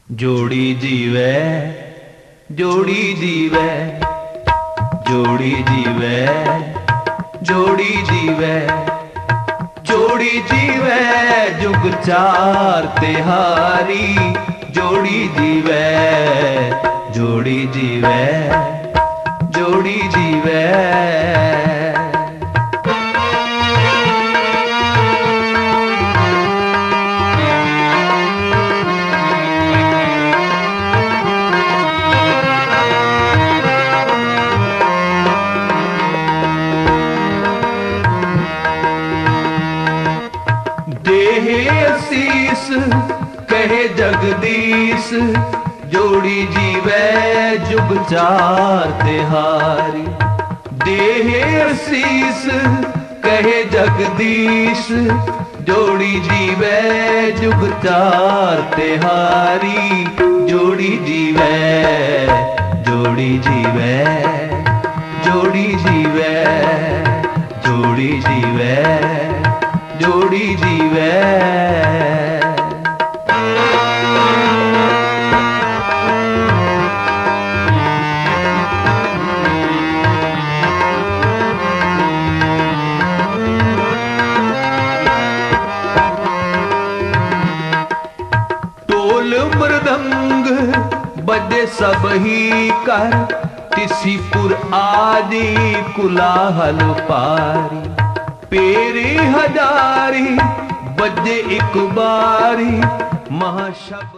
जोड़ी जीवे जोड़ी जीवे जोड़ी जीवे जोड़ी जीवे जोड़ी जीवे जुग चार तिहारी जोड़ी जीवे जोड़ी जीवे जोड़ी जीवे। शीस कहे जगदीश जोड़ी जीवे जुग चार तिहारी। देहे शीस कहे जगदीश जोड़ी जीवे जुग चार तिहारी जोड़ी जीवे जोड़ी जीवे जोड़ी जीवे जोड़ी जीवे जोड़ी जीवे। टोल मृदंग बजे सब ही कर तिसीपुर आदि कुलाहल पारी। पेरी हजारी बजे एक बारी महाशब्द।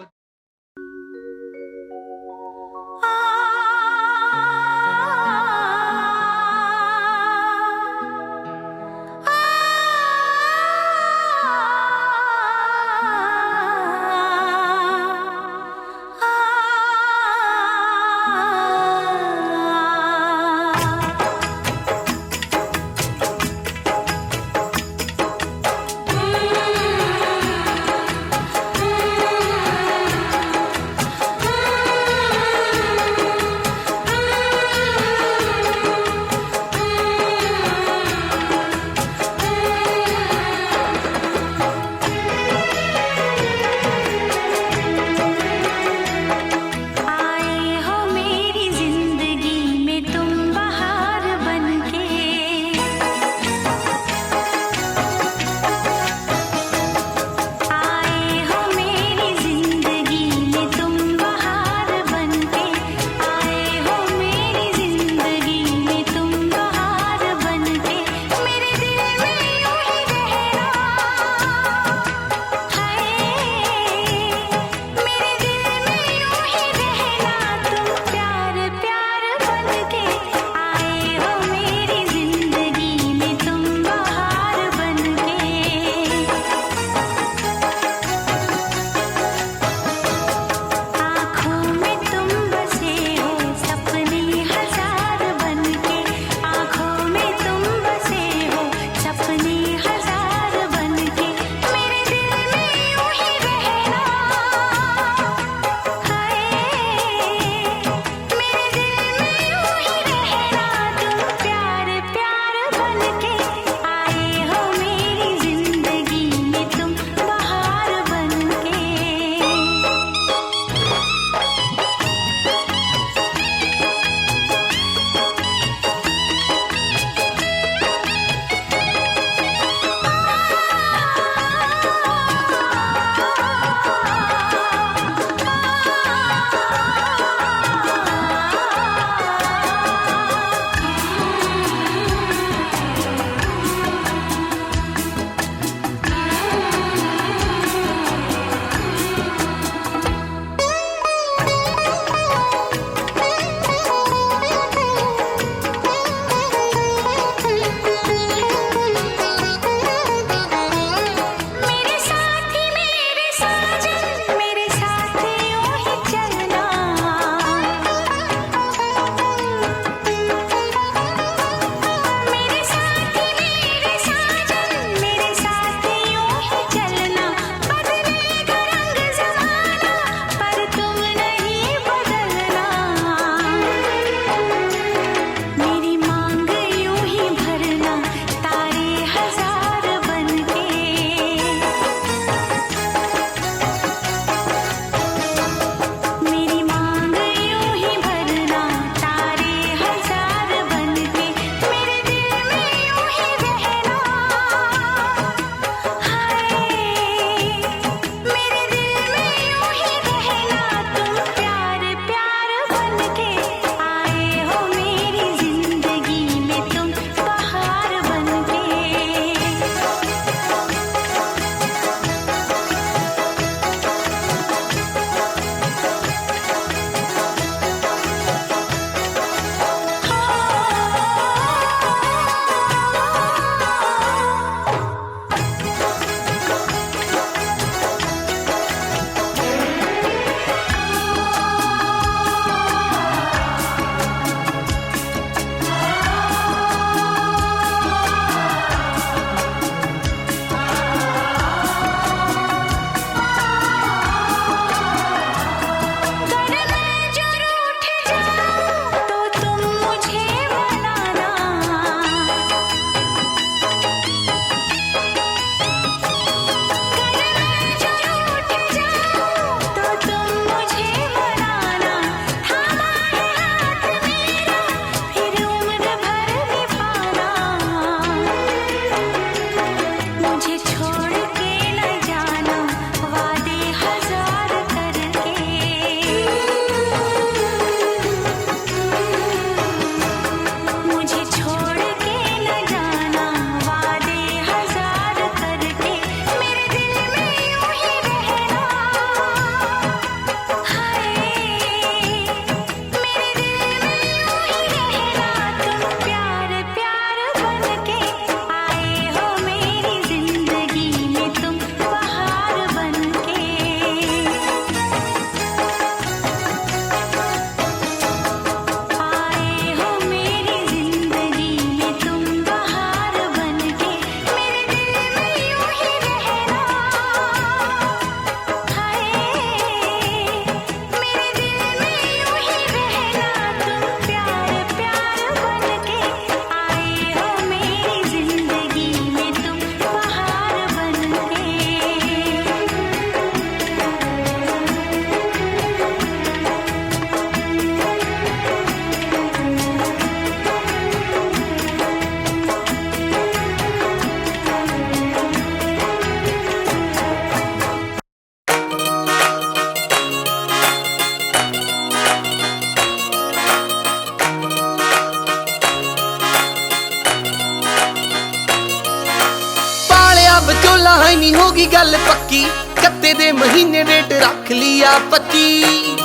ਵਿਚੋਲਾ ਹੈ ਨੀ होगी गल पक्की, कत्ते दे महीने डेट रख लिया 25।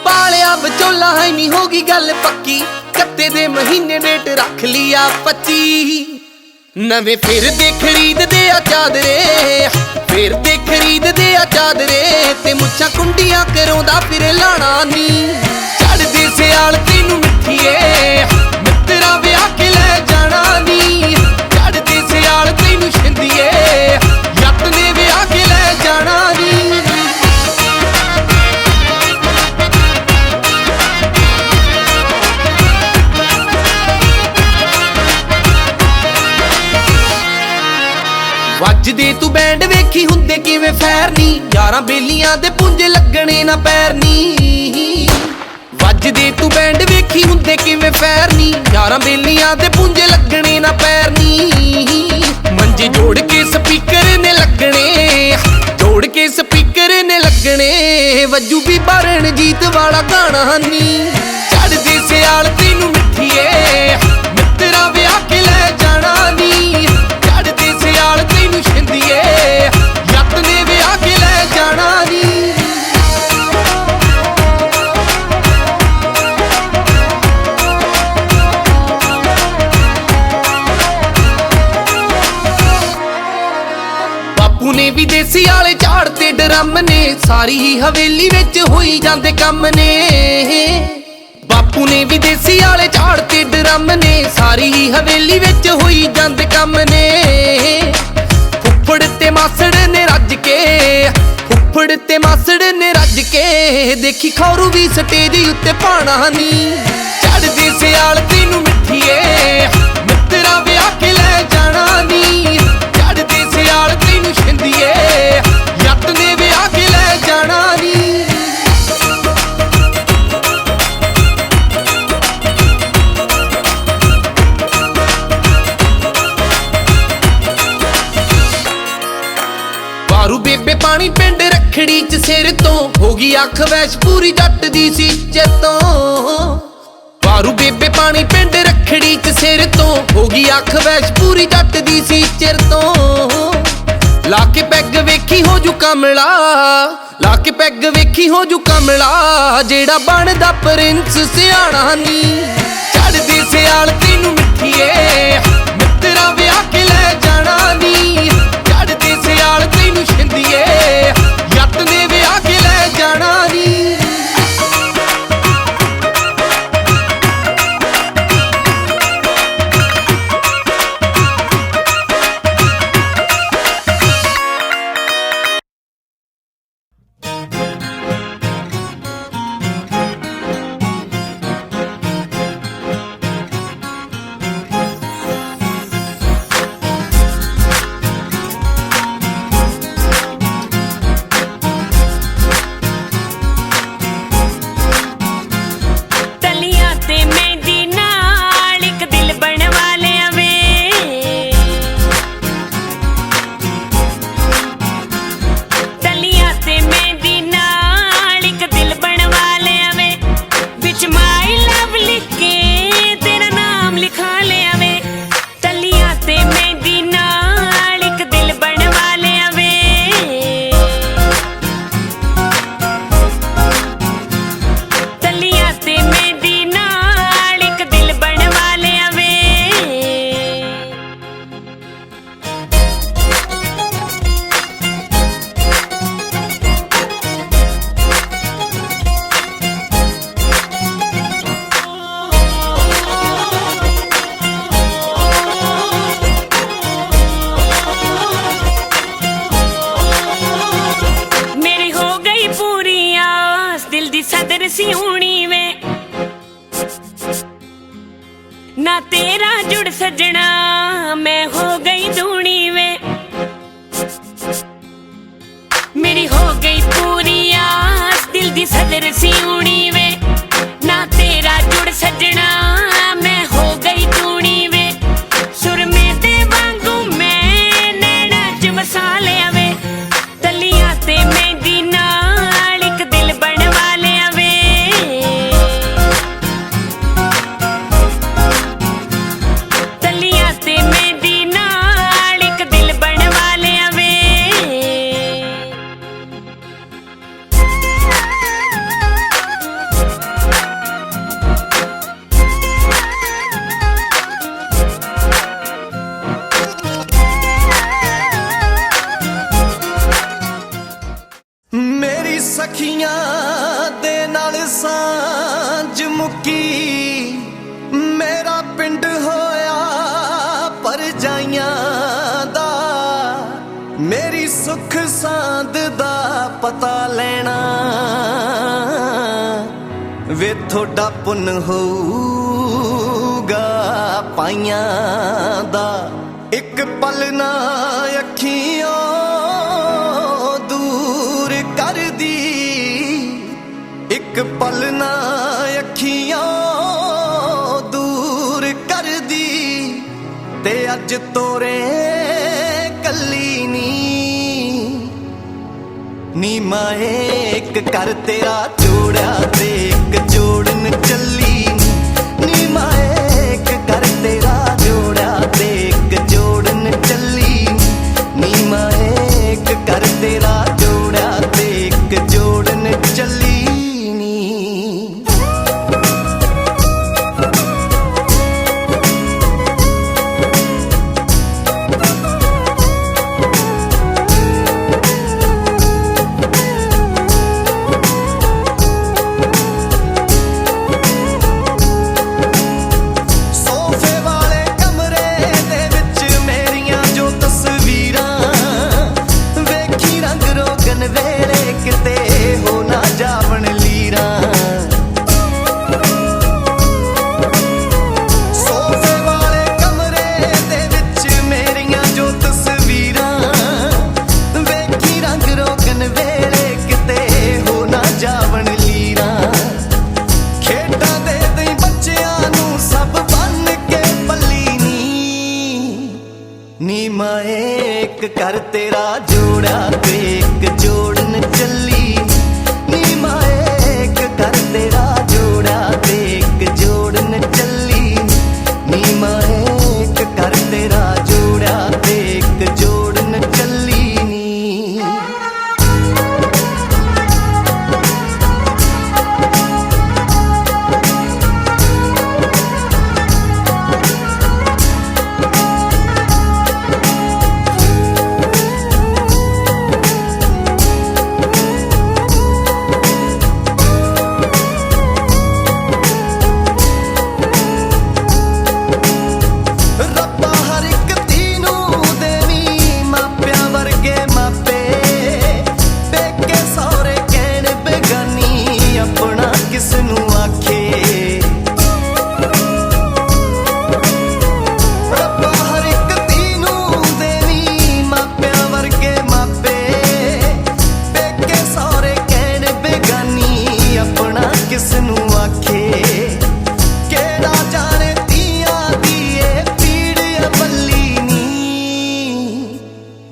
पालिया विचोला है नी होगी गल पक्की, कत्ते दे महीने डेट रख लिया 25। नवे फिर दे खरीद दे आ चादरे, फिर दे खरीद दे आ चादरे, ते मुच्छां कुंडियां करोंदा फिर लाणा नी। चढ़दे सियाल तैनू मिठीए मित्तरा विआह के ले जाना नी। चढ़दे सियाल तैनू छिंदिए जट ने विआह के ले जाना नी। वजदे तू बैंड वेखी हुंदे किवें फैर नी, यारां बेलियां दे पुंजे लगणे ना पैर नी। वजदे तू बैंड वेखी हुंदे किवें फैर नी, यारां बेलियां दे पुंजे लगणे ना पैर नी। मंजे जोड़ के स्पीकर ने लगणे, जोड़ के स्पीकर ने लगणे, वजू भी रणजीत वाला गाना नी। चढ़दे सियाल तैनू मिठीए मित्तरा विआह के ले जाना नी। चढ़दे सियाल तैनू छिंदिए जट ने विआह के ले जाना नी। बापू ने भी देसी आले झाड़ते ड्रम ने, सारी ही हवेली विच होई जांदे कम ने। बापू ने भी देसी आले झाड़ते ड्रम ने, सारी ही हवेली विच होई जांदे कम ने। फुफड़ ते मासड़ ने रज के, फुफड़ ते मासड़ ने रज के, देखी खौरू भी स्टेज उत्ते पाना नी। चढ़दे सियाल तैनू मिठीए मित्तरा विआह के ले जाना नी। चढ़दे सियाल तैनू छिंदिए जट ने विआह के ले जाना नी। वारू बेबे पानी पिंड रखड़ी च सिर तो, होगी अख वैश पूरी जट दी सीचे तो। वारू बेबे पानी पिंड रखड़ी च सिर तो, होगी अख वैश पूरी जट दी सीचर तो। लाके पैग वेखी हो जू कमला, लाके पैग वेखी हो जू कमला, जेड़ा बनदा प्रिंस सियाणा नी। चढ़दे सियाल तैनू मिठीए मित्तरा विआह के ले जाना नी। चढ़दे सियाल तैनू छिंदिए जट ने विआह के ले जाना नी। सियूणी वे ना तेरा जुड़ सजना, मैं हो गई दूनी वे। मेरी हो गई पूरी आस दिल दी सदर सियूणी वे, ना तेरा जुड़ सजना, मैं हो गई दूनी वे। सुर में दे वांगू मैं नैना च वसा लिया वे, तलियां ते मेहंदी नाल इक दिल बनवा लिया वे। तलियां ते मेहंदी नाल सखियां दे नाल सांझ मुक्की मेरा पिंड होया परजाइयां दा मेरी सुख सांद दा पता लेना वे थोड़ा पुन होऊगा पाइयां दा एक पल ना अखियों दूर कर दी एक पल ना अखियों दूर कर दी ते अज तोरे कली नी माए एक कर तेरा जोड़ा ते एक जोड़न चली नी माए एक कर तेरा जोड़ा ते एक जोड़न चली नी माए एक कर तेरा जोड़ा ते एक जोड़न चली नी नी माए एक कर तेरा जोड़ा ते एक जोड़न चली नी माए एक कर तेरा जोड़ा ते एक जोड़न चली नी माए एक कर तेरा जोड़ा ते एक जोड़न चली नी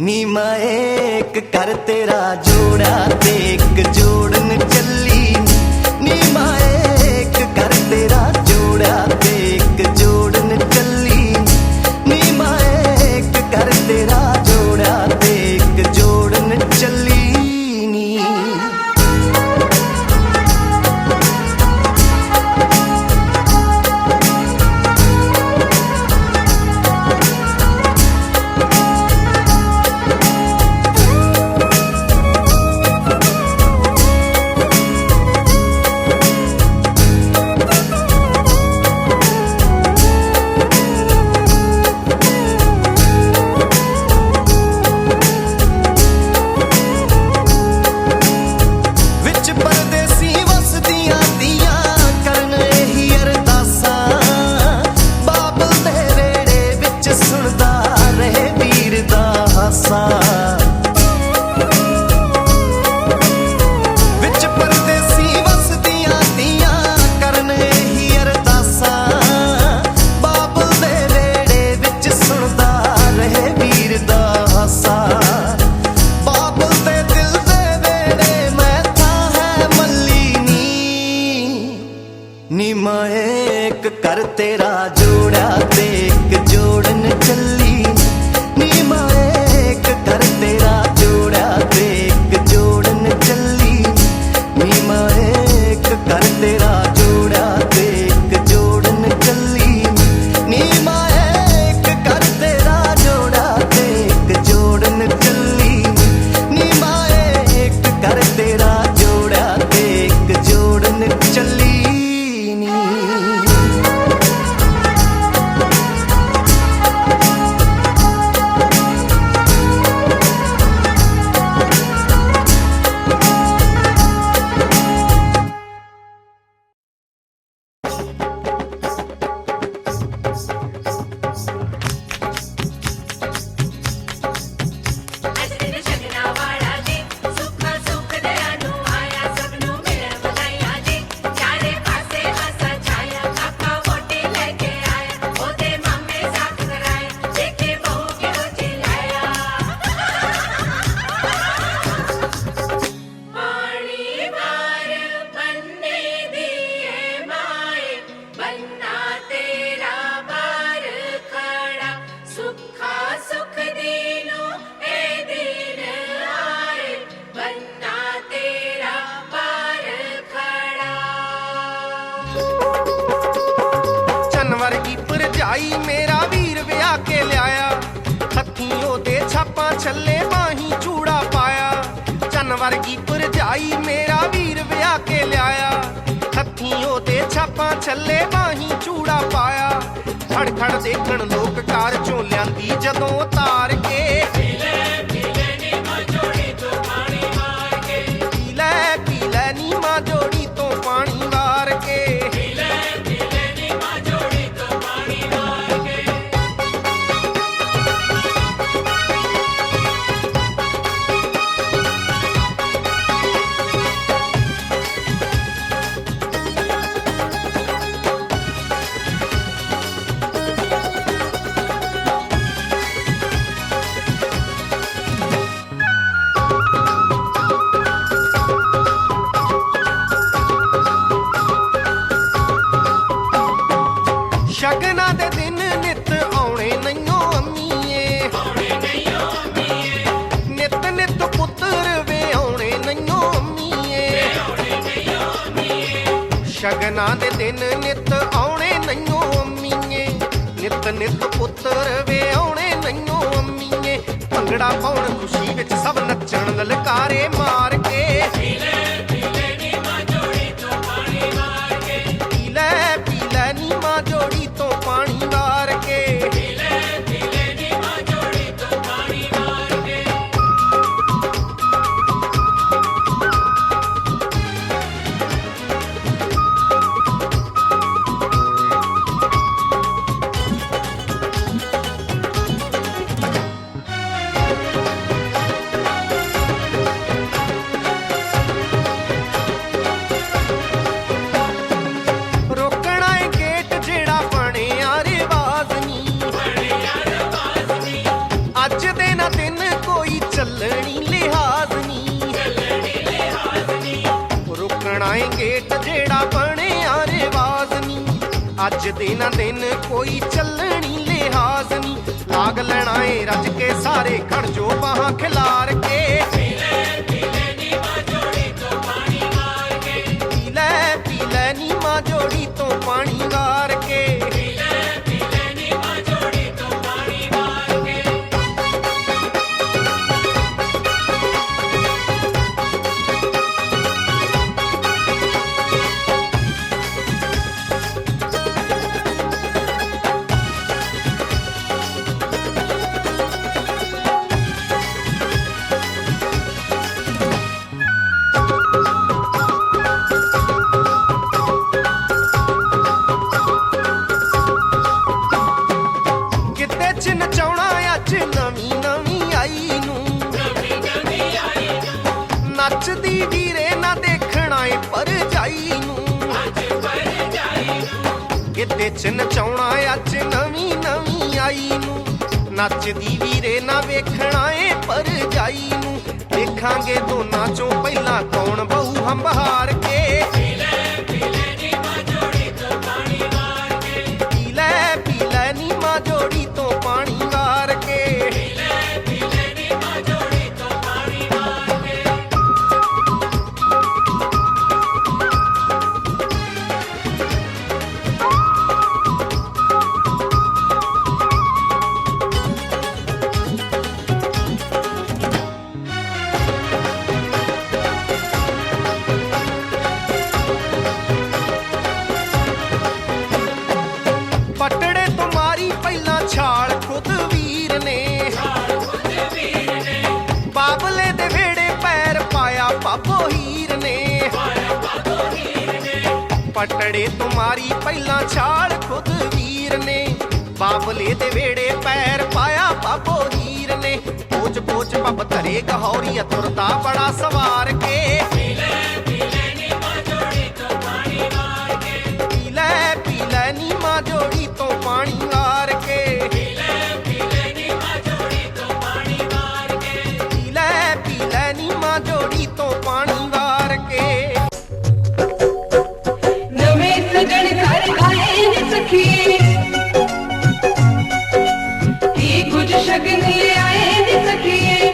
नी माए एक कर तेरा जोड़ा ते एक जोड़न चली नी माए एक कर तेरा जोड़ा ते एक जोड़न चली नी माए एक कर तेरा जोड़ा ते एक जोड़न चली नी विच परदेसी वसदियां दियां करन एही अरदासां बाबल दे वेड़े विच सुनदा रहे वीर दा हासा बाबल दे दिल दे वेड़े मैं था है मल्ली नी माए एक कर तेरा जोड़ा ते एक जोड़न चली नी माए एक कर तेरा जोड़ा ते एक जोड़न चली नी माए एक कर तेरा जोड़ा ते एक जोड़न चली नी माए एक कर तेरा जोड़ा ते एक जोड़न चली नी माए एक कर तेरा जोड़ा ਭਰਜਾਈ ਮੇਰਾ ਵੀਰ ਵਿਆਹ ਕੇ ਲਿਆਇਆ, ਹੱਥੀਂ ਉਹਦੇ ਛਾਪਾਂ ਛੱਲੇ ਬਾਹੀਂ ਚੂੜਾ ਪਾਇਆ। ਚੰਨ ਵਰਗੀ ਭਰਜਾਈ ਮੇਰਾ ਵੀਰ ਵਿਆਹ ਕੇ ਲਿਆਇਆ, ਹੱਥੀਂ ਉਹਦੇ ਛਾਪਾਂ ਛੱਲੇ ਬਾਹੀਂ ਚੂੜਾ ਪਾਇਆ। ਖੜ ਖੜ ਦੇਖਣ ਲੋਕ ਕਾਰ ਚੋਂ ਲਿਆਂਦੀ ਜਦੋਂ ਉਤਾਰ ਕੇ, ਪੀ ਲੈ ਨੀ ਮਾਂ ਜੋੜੀ ਤੋਂ ਪਾਣੀ ਵਾਰ ਕੇ, ਪੀ ਲੈ ਨੀ ਮਾਂ ਜੋੜੀ ਤੋਂ ਪਾਣੀ ਵਾਰ ਕੇ, ਪੀ ਲੈ ਨੀ ਮਾਂ ਜੋੜੀ ਤੋਂ ਪਾਣੀ ਵਾਰ ਕੇ। ਸ਼ਗਨਾਂ ਦੇ ਦਿਨ ਨਿਤ ਆਉਣੇ ਨਹੀਂਓ ਅੰਮੀਏ, ਨਿਤ ਨਿਤ ਪੁੱਤਰ ਵੇ ਆਉਣੇ ਨਹੀਂਓ ਅੰਮੀਏ। ਸ਼ਗਨਾਂ ਦੇ ਦਿਨ ਨਿਤ ਆਉਣੇ ਨਹੀਂਓ ਅੰਮੀਏ, ਨਿਤ ਨਿਤ ਪੁੱਤਰ ਵੇ ਆਉਣੇ ਨਹੀਂਓ ਅੰਮੀਏ। ਭੰਗੜਾ ਪਾਉਣ ਖੁਸ਼ੀ ਵਿੱਚ ਸਭ ਨੱਚਣ ਲਲਕਾਰੇ ਮਾਰ ਕੇ, ਪੀ ਲੈ ਨੀ ਮਾਂ ਜੋੜੀ ਤੋਂ ਪਾਣੀ ਵਾਰ ਕੇ, ਪੀ ਲੈ ਨੀ ਮਾਂ ਜੋੜੀ ਤੋਂ ਪਾਣੀ ਵਾਰ ਕੇ, ਪੀ ਲੈ ਨੀ ਮਾਂ ਜੋੜੀ ਤੋਂ ਪਾਣੀ ਵਾਰ ਕੇ। ਰੋਕਣਾ ਏ ਗੇਟ ਜਿਹੜਾ ਬਣਿਆ ਰਿਵਾਜ਼ ਨੀ, ਅੱਜ ਦੇ ਨਾ ਦਿਨ ਕੋਈ ਚੱਲਣੀ ਲਿਹਾਜ਼ ਨੀ। ਰੋਕਣਾ ਏ ਗੇਟ ਜਿਹੜਾ ਬਣਿਆ ਰਿਵਾਜ਼ ਨੀ, ਅੱਜ ਦੇ ਨਾ ਦਿਨ ਕੋਈ ਚੱਲਣੀ ਲਿਹਾਜ਼ ਨੀ। ਲਾਗ ਲੈਣਾ ਏ ਰੱਜ ਕੇ ਸਾਰੇ ਖੜ ਜੋ ਬਾਹਾਂ ਖਿਲਾਰ ਕੇ, ਪੀ ਲੈ ਨੀ ਮਾਂ ਜੋੜੀ ਤੋਂ ਪਾਣੀ ਵਾਰ ਕੇ, ਪੀ ਲੈ ਨੀ ਮਾਂ ਜੋੜੀ ਤੋਂ ਪਾਣੀ ਵਾਰ ਕੇ, ਪੀ ਲੈ ਨੀ ਮਾਂ ਜੋੜੀ ਤੋਂ ਪਾਣੀ ਵਾਰ ਕੇ। ਗਿੱਧੇ 'ਚ ਨਚਾਉਣਾ ਅੱਜ ਨਵੀਂ ਨਵੀਂ ਆਈ ਨੂੰ, ਨੱਚਦੀ ਵੀਰੇ ਨਾ ਦੇਖਣਾ ਏ ਭਰਜਾਈ ਨੂੰ। ਗਿੱਧੇ 'ਚ ਨਚਾਉਣਾ ਅੱਜ ਨਵੀਂ ਨਵੀਂ ਆਈ ਨੂੰ, ਨੱਚਦੀ ਵੀਰੇ ਨਾ ਵੇਖਣਾ ਏ ਭਰਜਾਈ ਨੂੰ। ਦੇਖਾਂਗੇ ਦੋਨਾਂ ਚੋਂ ਪਹਿਲਾਂ ਕੌਣ ਬਹੂ ਹੰਬਹਾਰ ਕੇ, ਪੀ ਲੈ ਨੀ ਮਾਂ ਜੋੜੀ ਤੋਂ ਪਾਣੀ ਵਾਰ ਕੇ, ਪੀ ਲੈ ਨੀ ਮਾਂ ਜੋੜੀ ਤੋਂ ਪਾਣੀ ਵਾਰ ਕੇ, ਪੀ ਲੈ ਨੀ ਮਾਂ ਜੋੜੀ ਤੋਂ ਪਾਣੀ ਵਾਰ ਕੇ। ਪਟੜੇ ਤੋਂ ਮਾਰੀ ਪਹਿਲਾਂ ਛਾਲ ਖੁਦ ਵੀਰ ਨੇ, ਬਾਬਲੇ ਦੇ ਵੇੜੇ ਪੈਰ ਪਾਇਆ ਬਾਬੋ ਹੀਰ ਨੇ। ਪਟੜੇ ਤੋਂ ਮਾਰੀ ਪਹਿਲਾਂ ਛਾਲ ਖੁਦ ਵੀਰ ਨੇ, ਬਾਬਲੇ ਦੇ ਵੇੜੇ ਪੈਰ ਪਾਇਆ ਬਾਬੋ ਹੀਰ ਨੇ। ਪੋਚ ਪੋਚ ਪੱਬ ਧਰੇ ਗਹੌਰੀਆ ਤੁਰਦਾ ਬੜਾ ਸਵਾਰ ਕੇ, ਪੀ ਲੈ ਨੀ ਮਾਂ ਜੋੜੀ ਤੋਂ ਪਾਣੀ ਵਾਰ ਕੇ, ਪੀ ਲੈ ਨੀ ਮਾਂ ਜੋੜੀ ਤੋਂ ਪਾਣੀ ਵਾਰ ਕੇ, ਪੀ ਲੈ ਨੀ ਮਾਂ ਜੋੜੀ ਤੋਂ ਪਾਣੀ ਵਾਰ ਕੇ, ਪੀ ਲੈ ਨੀ ਮਾਂ ਜੋੜੀ ਤੋਂ ਪਾਣੀ ਵਾਰ ਕੇ। ਨਵੇਂ ਸਜਣ ਘਰ ਆਏ ਨੇ ਸਖੀਏ, ਕੀ ਕੁਝ ਸ਼ਗਨ ਲੈ ਆਏ ਨੇ ਸਖੀਏ।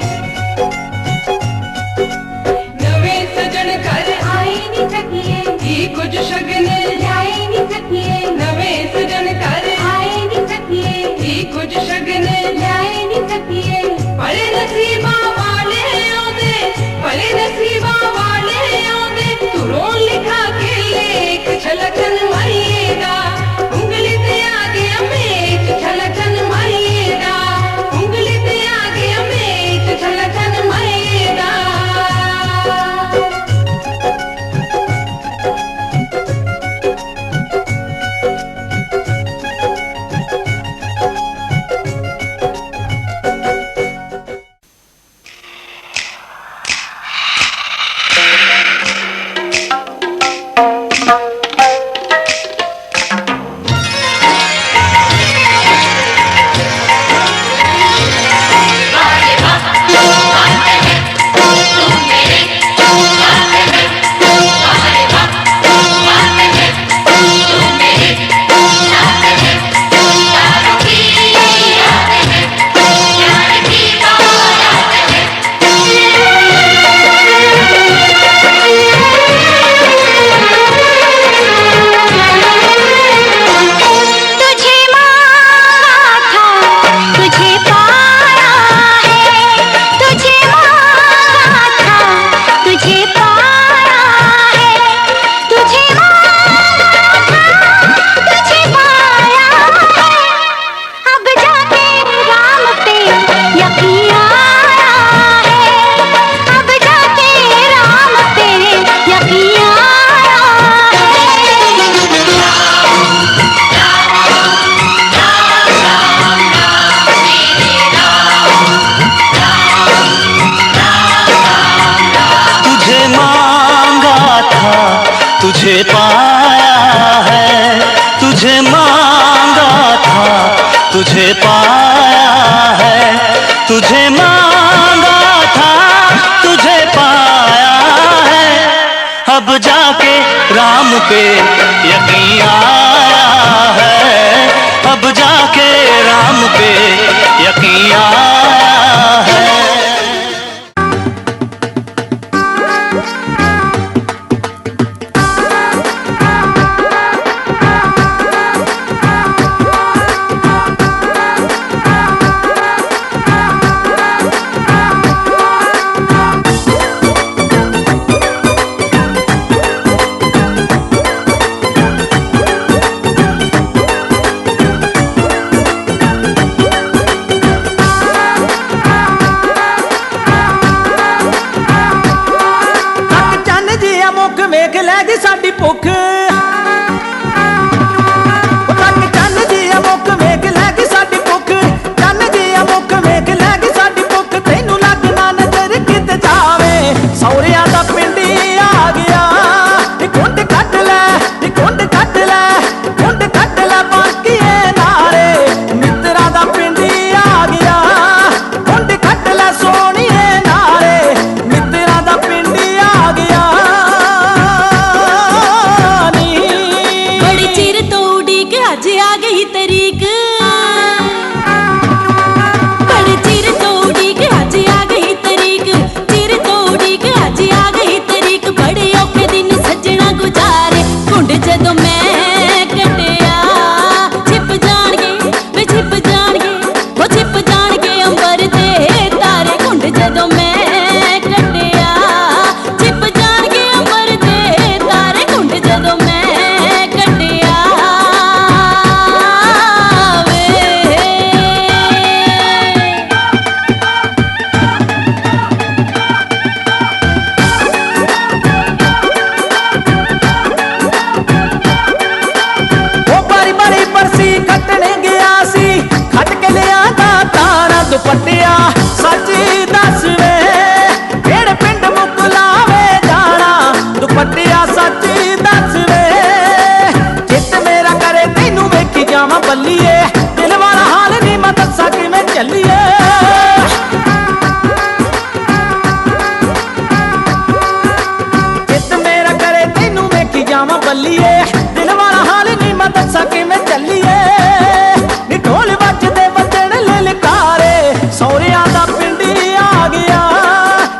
तुझे पाया है, तुझे मांगा था, तुझे पाया है, तुझे मांगा था, तुझे पाया है। अब जाके राम पे यकीन आया है, अब जाके राम पे यकीन आया है। ਵੇਖ ਲੈ ਜੀ ਸਾਡੀ ਭੁੱਖ ਤੱਕ ਚੰਨ ਜੀ ਆ ਮੁੱਖ ਵੇਖ ਲੈ ਜੀ ਸਾਡੀ ਭੁੱਖ ਚੰਨ ਜੀ ਆ ਮੁੱਖ ਵੇਖ ਲੈ ਜੀ ਸਾਡੀ ਭੁੱਖ ਤੈਨੂੰ ਲੱਗਣਾ ਨਜ਼ਰ ਕਿਤੇ ਜਾਵੇ ਸੌਰਿਆਂ ਦਾ ਪਿੰਡੀ ਆ ਗਿਆ ਨੀ ਕੁੰਡ ਕੱਢ ਲੈ ਨੀ ਕੁੰਡ ਕੱਢ ਲੈ ਕੁੰਡ ਕੱਢ ਲੈ ਬਾਕੀਏ ਨਾਰੇ ਮਿੱਤਰਾਂ ਦਾ ਪਿੰਡੀ ਆ ਗਿਆ ਕੁੰਡ ਕੱਢ ਲੈ ਸੋਹਣੀਏ ਨਾਰੇ ਮਿੱਤਰਾਂ ਦਾ ਪਿੰਡੀ ਆ ਗਿਆ आज आ गई तरीक बड़े चिर तोड़ी के आज आ गई तरीक चिर तोड़ी के आज आ गई तरीक बड़े औखे दिन सजना गुजारे कुंड जदों मैं कटिया छिप जाणगे वे छिप जाणगे वो छिप जाणगे अंबर दे तारे कुंड जदों मैं कटिया छिप जाणगे अंबर दे तारे कुंड जदों मैं कटिया ਦੁਪੱਟਿਆ ਸੱਚ ਦੱਸ ਵੇ ਕਿਹੜੇ ਪਿੰਡ ਮੁਕਲਾਵੇ ਜਾਣਾ ਦੁਪੱਟਿਆ ਸੱਚ ਦੱਸ ਵੇ ਚਿੱਤ ਮੇਰਾ ਕਰੇ ਤੈਨੂੰ ਵੇਖੀ ਜਾਵਾਂ ਬੱਲੀਏ ਦਿਲ ਵਾਲਾ ਹਾਲ ਨਹੀਂ ਮੈਂ ਦੱਸਾਂ ਕਿਵੇਂ ਚੱਲੀਏ ਚਿੱਤ ਮੇਰਾ ਕਰੇ ਤੈਨੂੰ ਵੇਖੀ ਜਾਵਾਂ ਬੱਲੀਏ ਦਿਲ ਵਾਲਾ ਹਾਲ ਨਹੀਂ ਮੈਂ ਦੱਸਾਂ ਕਿਵੇਂ ਚੱਲੀਏ ਨੀ ਢੋਲ ਵੱਜਦੇ ਵੱਜਣ ਲਲਕਾਰੇ ਸੌਰਿਆਂ ਦਾ ਪਿੰਡੀ ਆ ਗਿਆ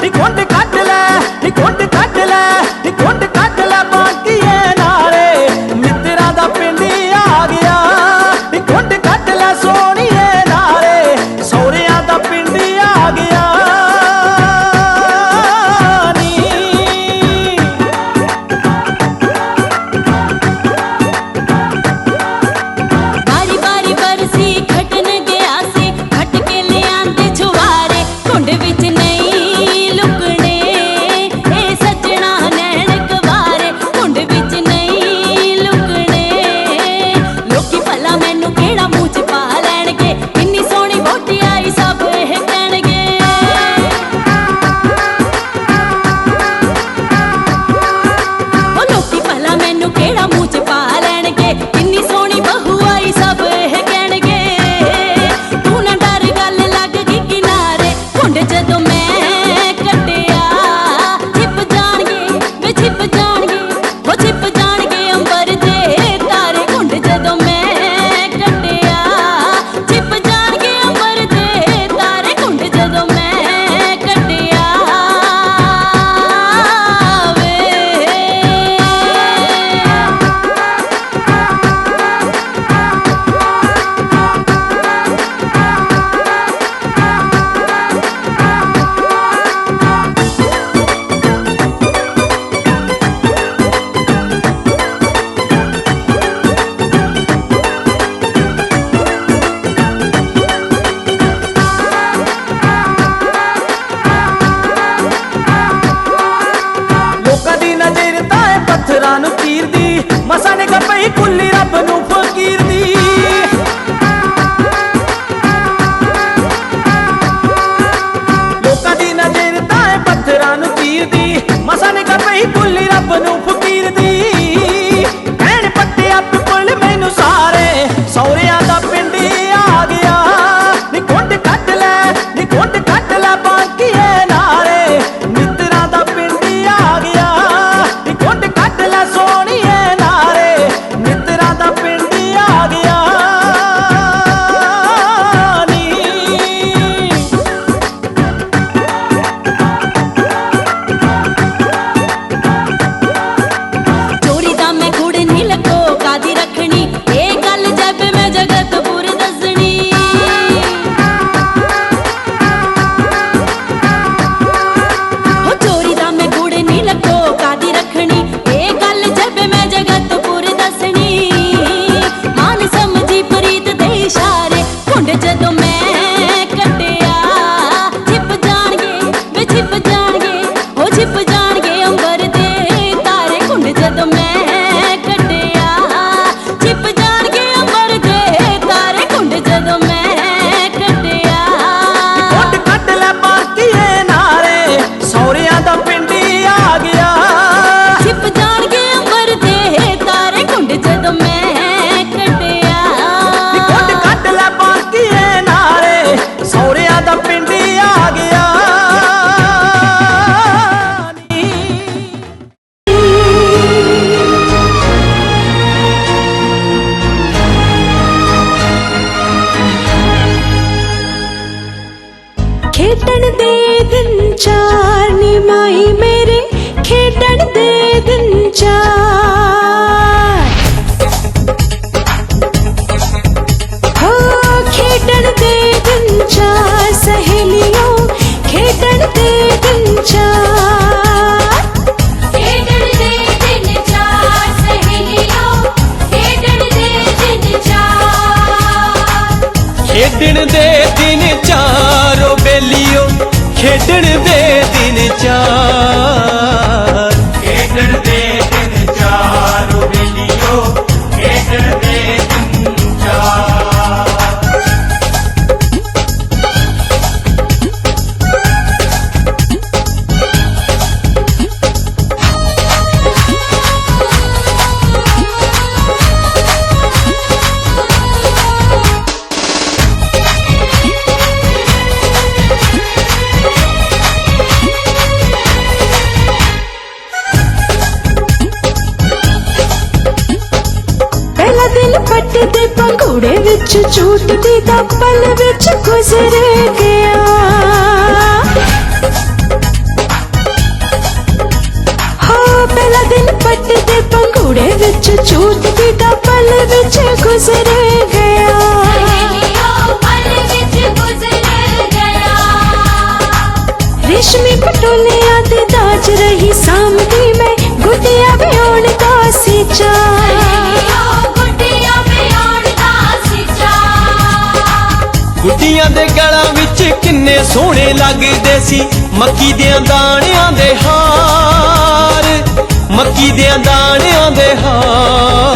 ਨੀ ਕੁੰਡ ਕੱਢ ਲੈ ਨੀ ਕੁੰਡ ਕੱਢ ਲੈ ਨੀ ਕੁੰਡ ਕੱਢ ਲੈ ਬਾਕੀਏ ਨਾਰੇ ਮਿੱਤਰਾਂ ਦਾ ਪਿੰਡੀ ਆ ਗਿਆ ਨੀ ਕੁੰਡ ਕੱਢ ਲੈ ਸੋਹਣੀਏ ਨਾਰੇ ਸੌਰਿਆਂ ਦਾ ਪਿੰਡੀ ਆ ਗਿਆ बारी बारी बरसी खटन गया सी खट के ले आंदे छुवारे कुंड विच नहीं लुकने ए सजना नैण गवारे कुंड विच नहीं लुकने लोकी भला मैनू केड़ा मूंह च पा लैणगे इन्नी सोहनी वोटी आई सब एह कहणगे ओ लोकी भला मैनू केड़ा मूंह च पा लैणगे इन्नी सोहनी बहू आई सब एह कहणगे तू ना डर गल लग गई किनारे कुंड जदों मैं कटिया छिप जाणगे वे छिप जाणगे वो छिप जाणगे अंबर दे तारे कुंड जदों मैं कटिया छिप जाणगे अंबर दे तारे कुंड जदों मैं कटिया वे ਲੋਕਾਂ ਦੀ ਨਜ਼ਰ ਤਾਂ ਇਹ ਪੱਥਰਾਂ ਨੂੰ ਚੀਰਦੀ ਮਸਾਂ ਨੇ ਪਈ ਕੁੱਲੀ ਰੱਬ ਨੂੰ ਫਕੀਰ ਦੀ ਲੋਕਾਂ ਦੀ ਨਜ਼ਰ ਤਾਂ ਇਹ ਪੱਥਰਾਂ ਨੂੰ ਚੀਰਦੀ ਮਸਾਂ ਨੇ ਪਈ ਕੁੱਲੀ ਰੱਬ ਨੂੰ ਫਕੀਰ ਦੀ ਵਿੱਚ ਝੂਟਦੀ ਦਾ ਪਲ ਵਿੱਚ ਗੁਜ਼ਰ ਗਿਆ ਹੋ ਪਹਿਲਾ ਦਿਨ ਪੱਟਦੇ ਪੰਘੂੜੇ ਵਿੱਚ ਝੂਟਦੀ ਦਾ ਪਲ ਵਿੱਚ ਗੁਜ਼ਰ ਗਿਆ ਰੇਸ਼ਮੀ ਪਟੋਲਿਆਂ ਤੇ ਦਾਜ ਰਹੀ ਸਾਂਭਦੀ ਮੈਂ ਗੁੱਡੀਆਂ ਵਿਆਉਣ ਦਾ ਸੀ ਗੁੱਡੀਆਂ ਦੇ ਗਲਾਂ ਵਿੱਚ ਕਿੰਨੇ ਸੋਹਣੇ ਲੱਗਦੇ ਸੀ ਮੱਕੀ ਦੇ ਦਾਣਿਆਂ ਦੇ ਹਾਰ ਮੱਕੀ ਦੇ ਦਾਣਿਆਂ ਦੇ ਹਾਰ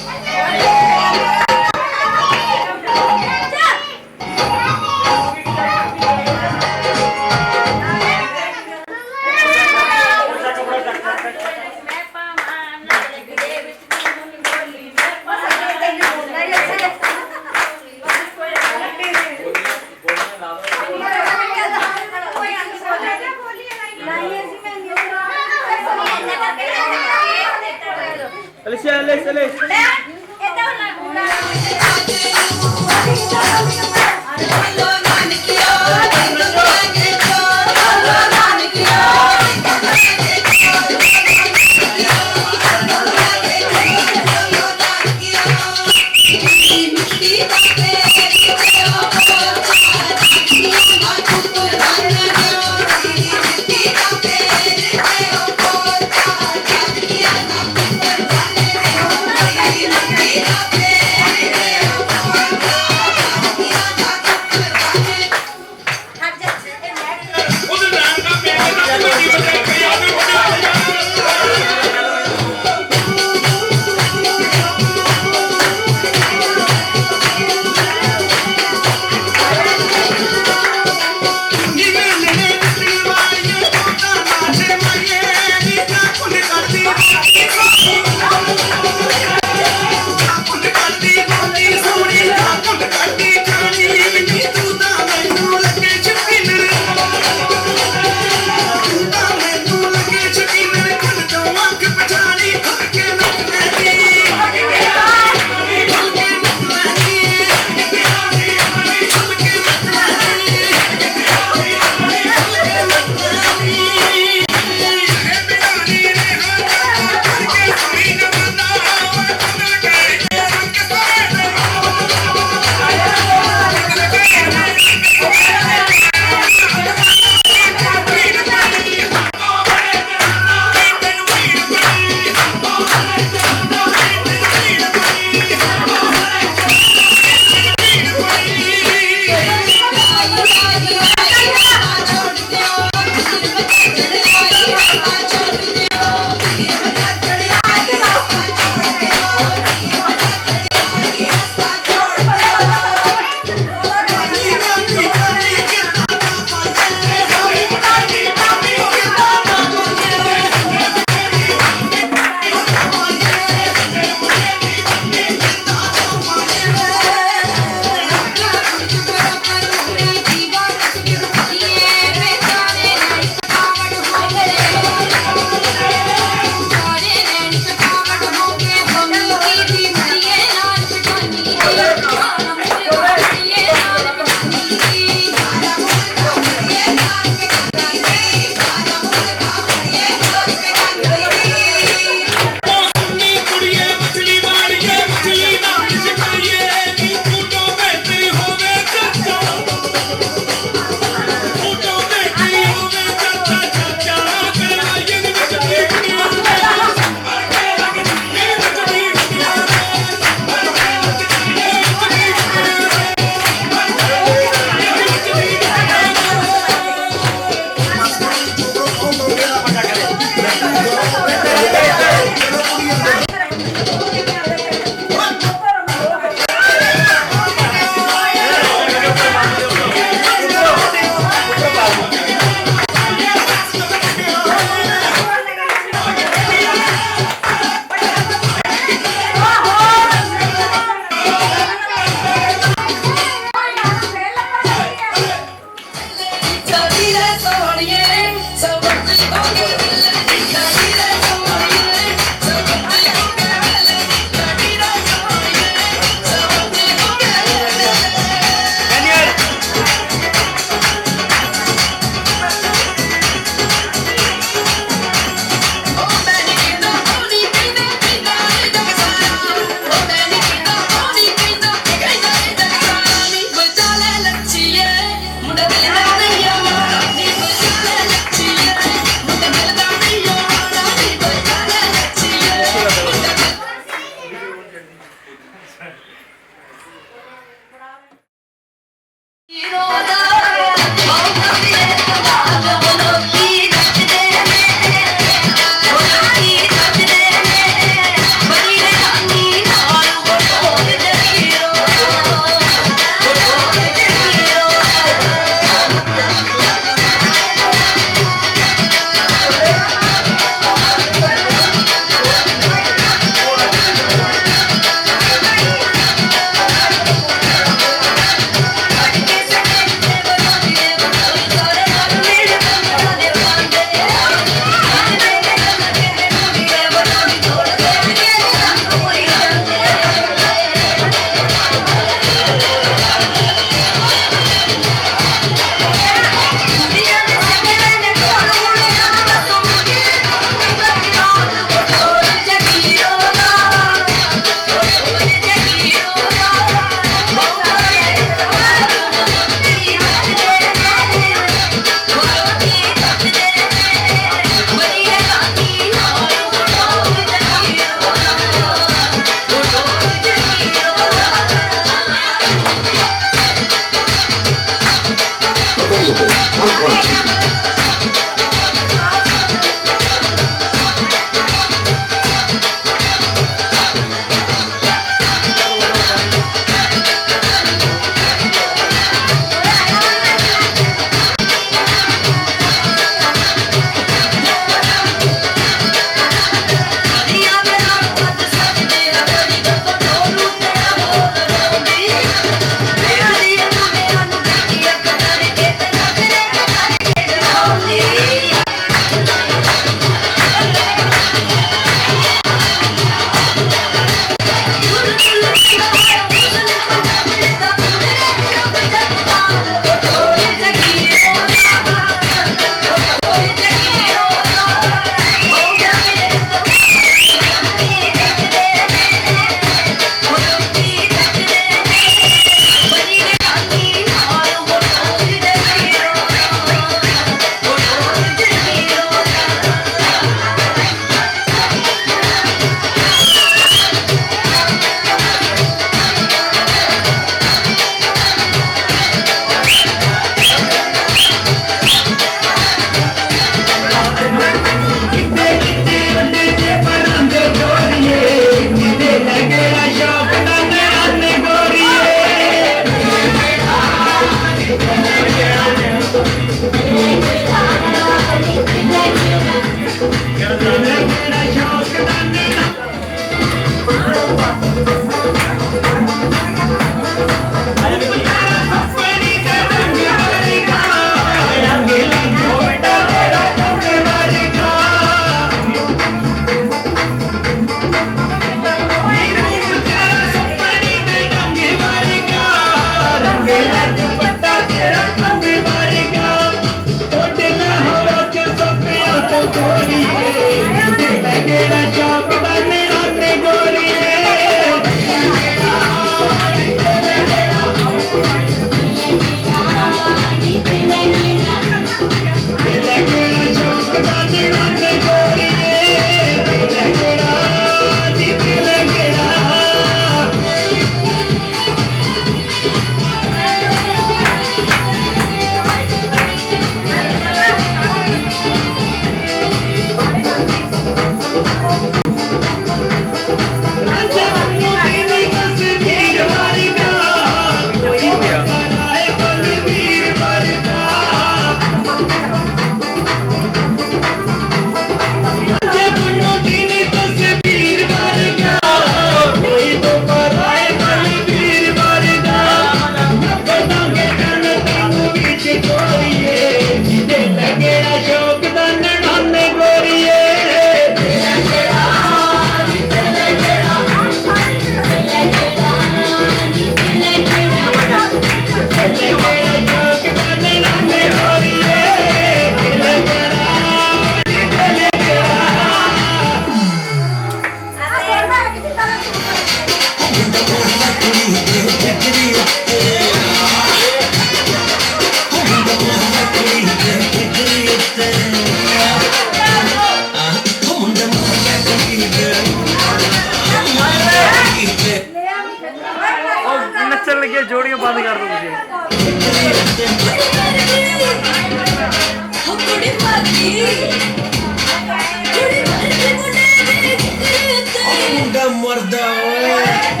ਮੁੰਡਾ ਮਰਦਾ ਓਏ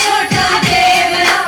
छोटा देवरा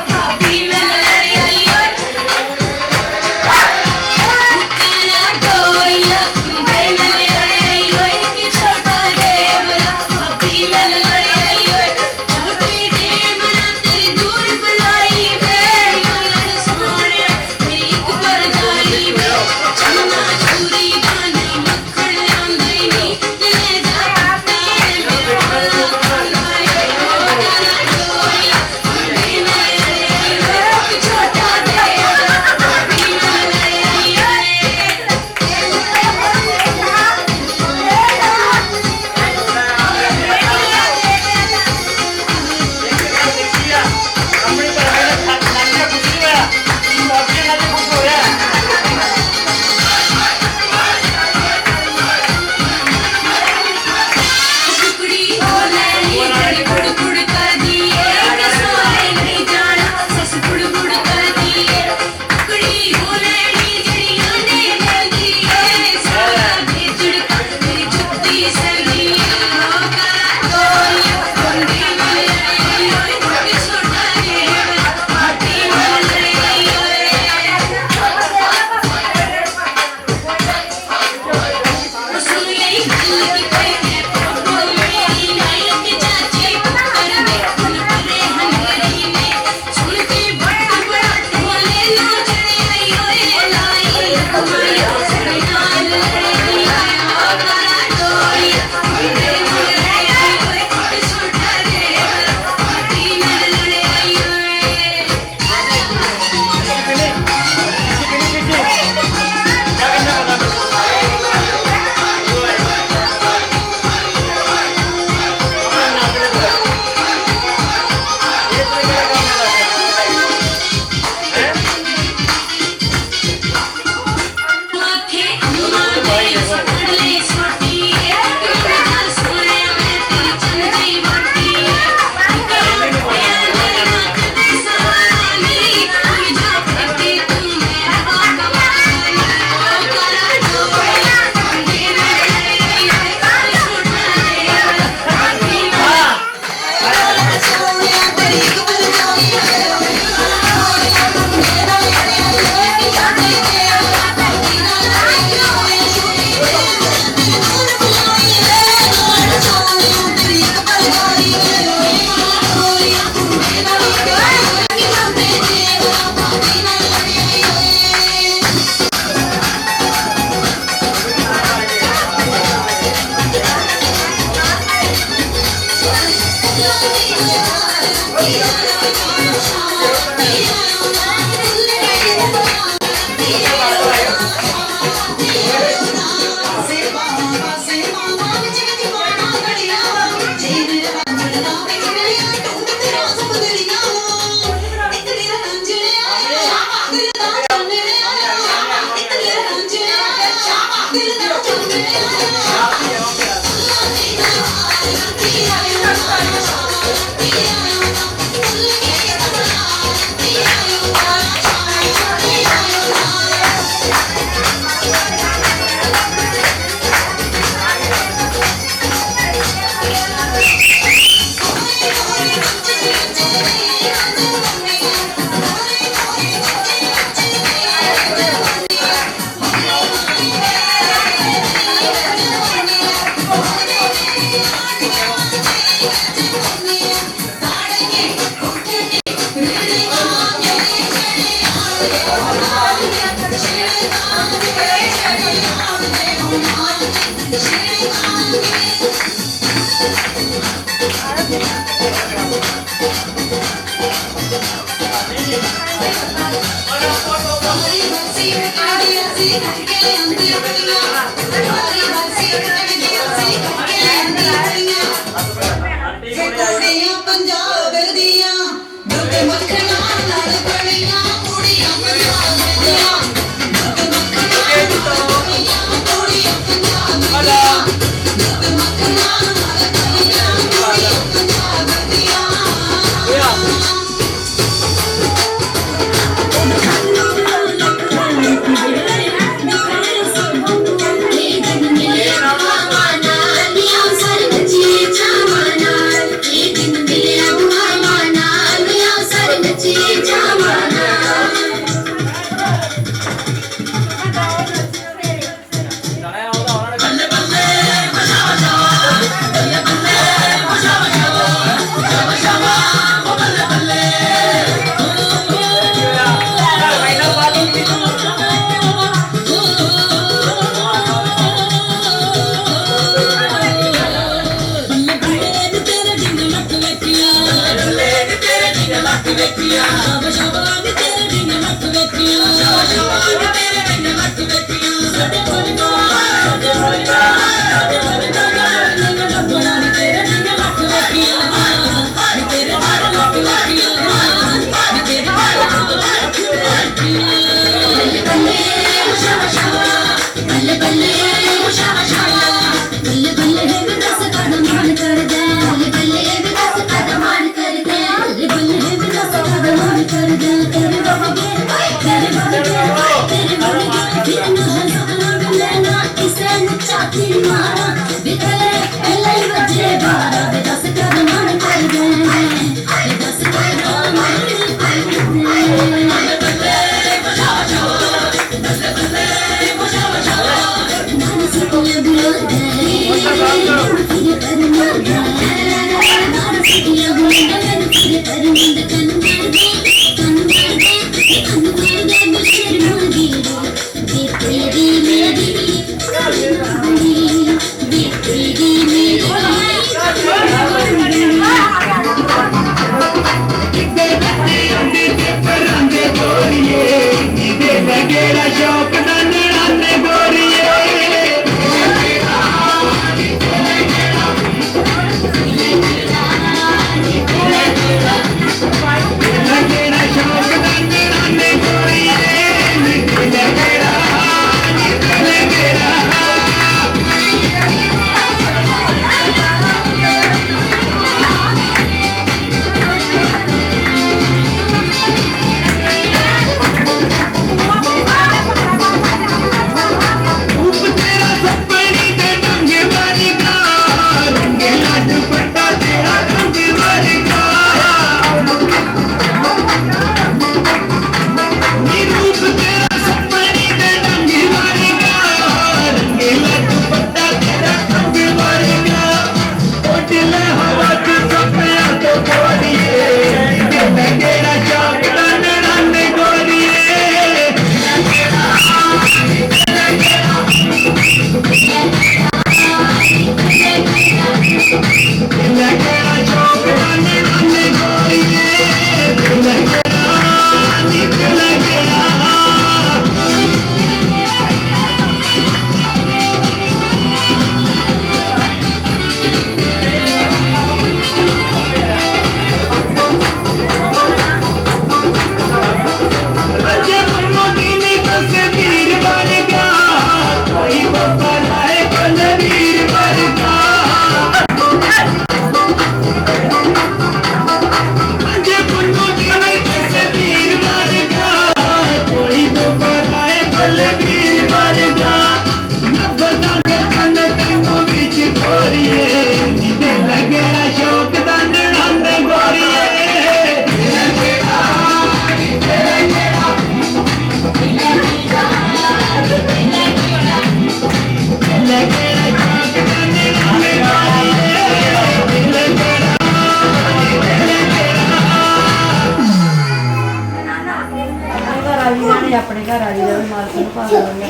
ਨਹੀਂ ਆਪਣੇ ਘਰ ਵਾਲੀ ਦਾ ਵੀ ਮਾਲਕ ਨੂੰ ਭਾਗ ਲਾਉਂਦਾ।